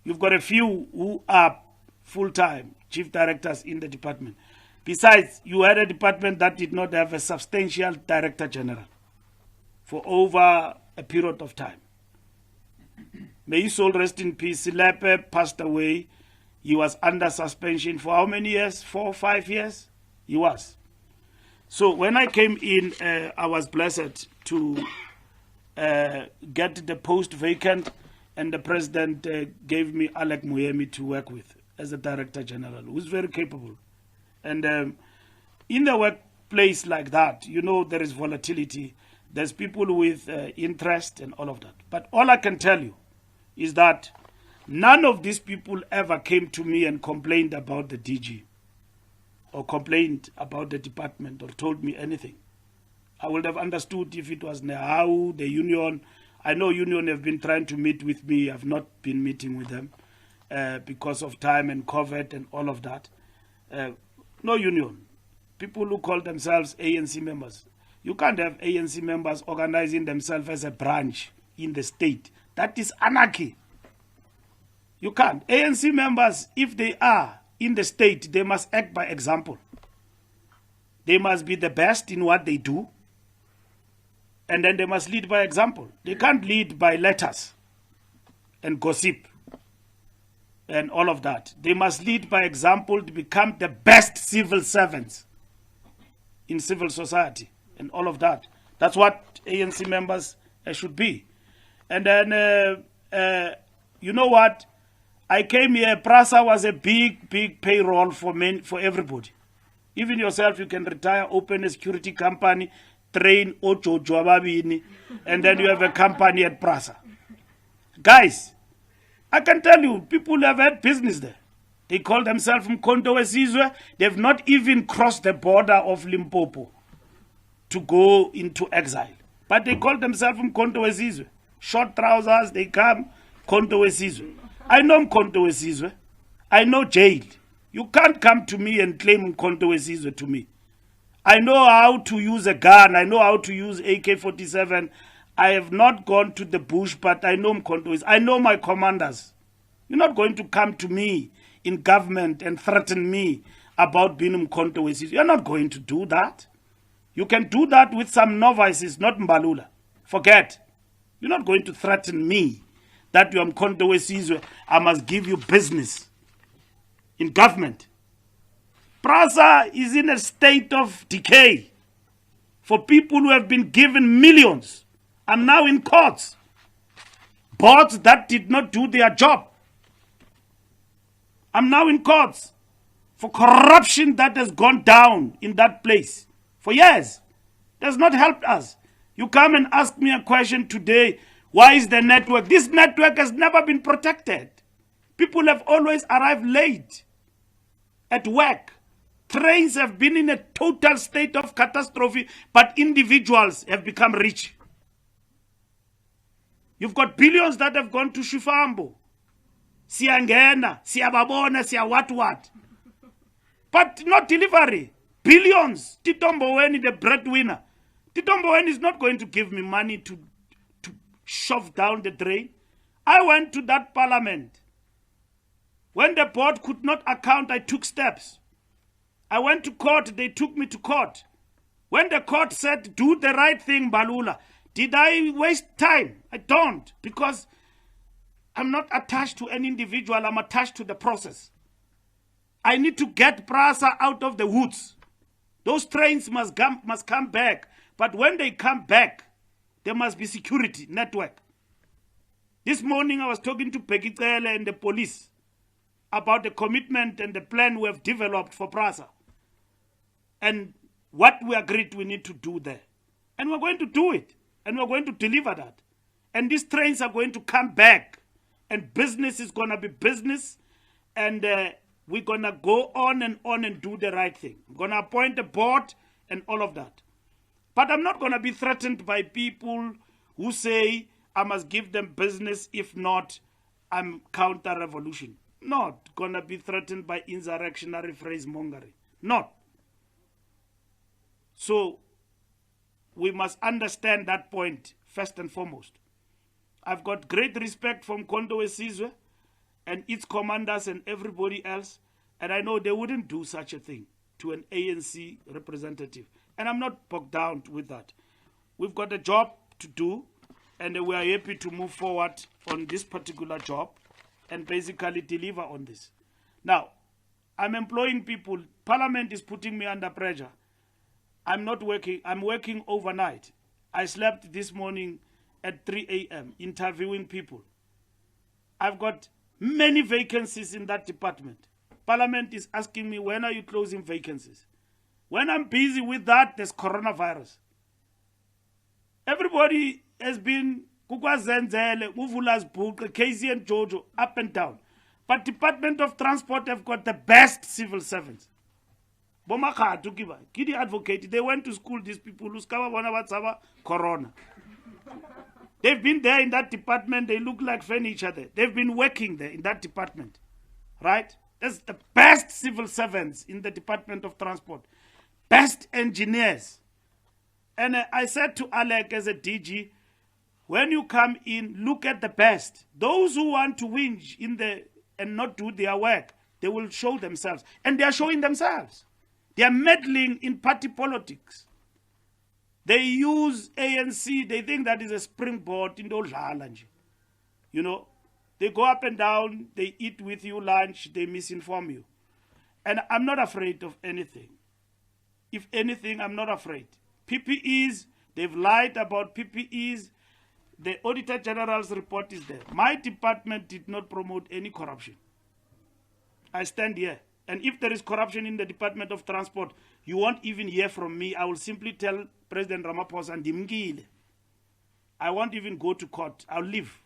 You've got a few who are full-time chief directors in the department. Besides, you had a department that did not have a substantial director general for over a period of time. May his soul rest in peace. Silepe passed away. He was under suspension for how many years? 4 or 5 years? He was. So when I came in, I was blessed to get the post vacant, and the president gave me Alec Muyemi to work with as the Director General, who's very capable. And in the workplace like that, you know, there is volatility. There's people with interest and all of that. But all I can tell you is that none of these people ever came to me and complained about the DG or complained about the department or told me anything. I would have understood if it was Nehau, the union. I know union have been trying to meet with me. I've not been meeting with them because of time and COVID and all of that. No union. People who call themselves ANC members. You can't have ANC members organizing themselves as a branch in the state. That is anarchy. You can't. ANC members, if they are in the state, they must act by example. They must be the best in what they do. And then they must lead by example. They can't lead by letters and gossip and all of that. They must lead by example to become the best civil servants in civil society and all of that. That's what ANC members should be. And then, you know what? I came here, PRASA was a big payroll for everybody. Even yourself, you can retire, open a security company, train Ocho Joababini, and then you have a company at PRASA. Guys, I can tell you, people have had business there. They call themselves Mkhonto Wesizwe. They've not even crossed the border of Limpopo to go into exile. But they call themselves Mkhonto Wesizwe. Short trousers, they come, Mkhonto Wesizwe. I know Mkhonto Wesizwe. I know jail. You can't come to me and claim Mkhonto Wesizwe to me. I know how to use a gun. I know how to use AK-47. I have not gone to the bush, but I know Mkhonto Wesizwe. I know my commanders. You're not going to come to me in government and threaten me about being Mkhonto Wesizwe. You're not going to do that. You can do that with some novices, not Mbalula. Forget. You're not going to threaten me that you are Mkhonto Wesizwe. I must give you business in government. PRASA is in a state of decay for people who have been given millions and now in courts. Boards that did not do their job. I'm now in courts for corruption that has gone down in that place for years. It has not helped us. You come and ask me a question today, why is the network? This network has never been protected. People have always arrived late at work. Trains have been in a total state of catastrophe, but individuals have become rich. You've got billions that have gone to Shifambo. Siangena, Siababona, Sia what. But not delivery. Billions. Titombo Weni, the breadwinner. Titombo Weni is not going to give me money to shove down the drain. I went to that parliament. When the board could not account, I took steps. I went to court, they took me to court. When the court said, do the right thing, Mbalula, did I waste time? I don't, because I'm not attached to any individual. I'm attached to the process. I need to get PRASA out of the woods. Those trains must come back. But when they come back, there must be security network. This morning I was talking to Fikile and the police about the commitment and the plan we have developed for PRASA. And what we agreed we need to do there. And we're going to do it. And we're going to deliver that. And these trains are going to come back. And business is going to be business. And we're going to go on and do the right thing. I'm going to appoint a board and all of that. But I'm not going to be threatened by people who say I must give them business. If not, I'm counter-revolution. Not going to be threatened by insurrectionary phrase mongering. Not. So we must understand that point first and foremost. I've got great respect from Kondo Esizwe and its commanders and everybody else, and I know they wouldn't do such a thing to an ANC representative. And I'm not bogged down with that. We've got a job to do, and we are happy to move forward on this particular job and basically deliver on this. Now, I'm employing people. Parliament is putting me under pressure. I'm not working. I'm working overnight. I slept this morning at 3 a.m. interviewing people. I've got many vacancies in that department. Parliament is asking me, when are you closing vacancies? When I'm busy with that, there's coronavirus. Everybody has been Kukwazenzele, Uvula's book, Casey and Jojo, up and down. But Department of Transport have got the best civil servants. Bomakatu kiba, kidi advocate, they went to school, these people who corona. They've been there in that department, they look like furniture there. They've been working there in that department. Right? That's the best civil servants in the Department of Transport. Best engineers. And I said to Alec as a DG, when you come in, look at the best. Those who want to whinge and not do their work, they will show themselves. And they are showing themselves. They are meddling in party politics. They use ANC, they think that is a springboard in those lunch. You know, they go up and down, they eat with you lunch, they misinform you. And I'm not afraid of anything. If anything, I'm not afraid. PPEs, they've lied about PPEs. The Auditor General's report is there. My department did not promote any corruption. I stand here. And if there is corruption in the Department of Transport, you won't even hear from me. I will simply tell President Ramaphosa, Ndimgile. I won't even go to court. I'll leave.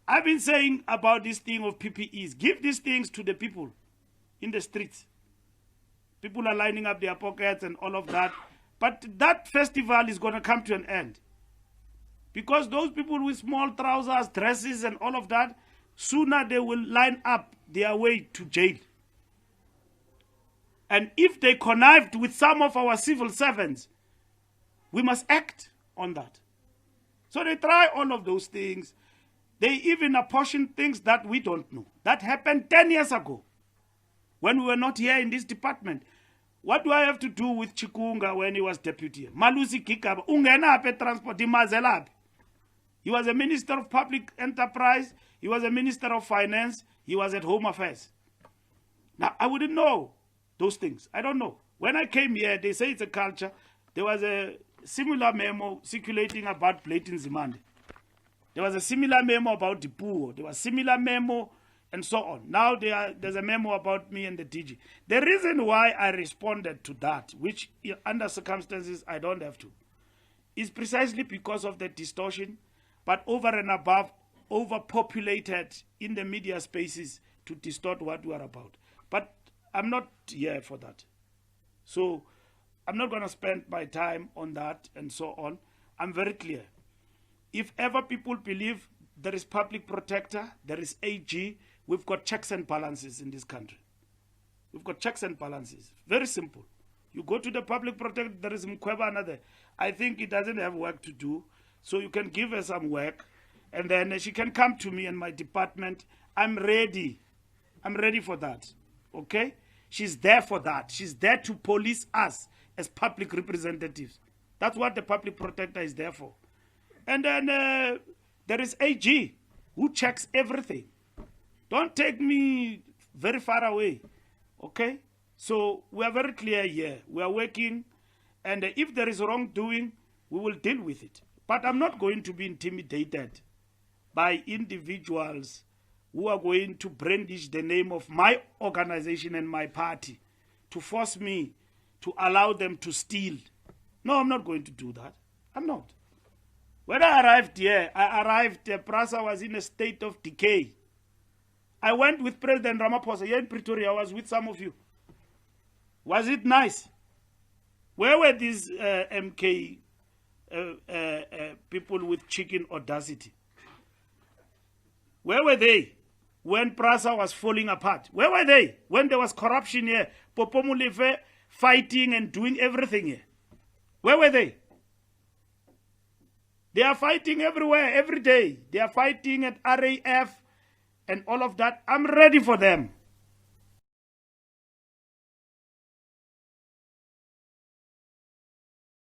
I've been saying about this thing of PPEs. Give these things to the people in the streets. People are lining up their pockets and all of that. But that festival is going to come to an end. Because those people with small trousers, dresses and all of that, sooner they will line up their way to jail. And if they connived with some of our civil servants, we must act on that. So they try all of those things. They even apportion things that we don't know. That happened 10 years ago when we were not here in this department. What do I have to do with Chikunga when he was deputy? Malusi Kikaba, ungena ape transport, imazelapi. He was a minister of public enterprise. He was a minister of finance. He was at Home Affairs. Now, I wouldn't know those things. I don't know. When I came here, they say it's a culture. There was a similar memo circulating about Blatant Zimande. There was a similar memo about Dipuo. There was a similar memo and so on. Now there's a memo about me and the DG. The reason why I responded to that, which under circumstances I don't have to, is precisely because of the distortion, but over and above, overpopulated in the media spaces to distort what we are about. But I'm not here for that. So I'm not going to spend my time on that and so on. I'm very clear. If ever people believe there is public protector, there is AG, we've got checks and balances in this country. We've got checks and balances. Very simple. You go to the public protector, there is Mkweba another. I think it doesn't have work to do. So you can give her some work, and then she can come to me and my department. I'm ready. I'm ready for that. Okay? She's there for that. She's there to police us as public representatives. That's what the public protector is there for. And then there is AG, who checks everything. Don't take me very far away, okay? So we are very clear here. We are working, and if there is wrongdoing, we will deal with it. But I'm not going to be intimidated by individuals who are going to brandish the name of my organization and my party to force me to allow them to steal. No, I'm not going to do that. I'm not. When I arrived here, PRASA was in a state of decay. I went with President Ramaphosa here in Pretoria. I was with some of you. Was it nice? Where were these MK people with chicken audacity? Where were they when PRASA was falling apart? Where were they when there was corruption here? Popo Molefe fighting and doing everything here. Where were they? They are fighting everywhere, every day. They are fighting at RAF and all of that. I'm ready for them.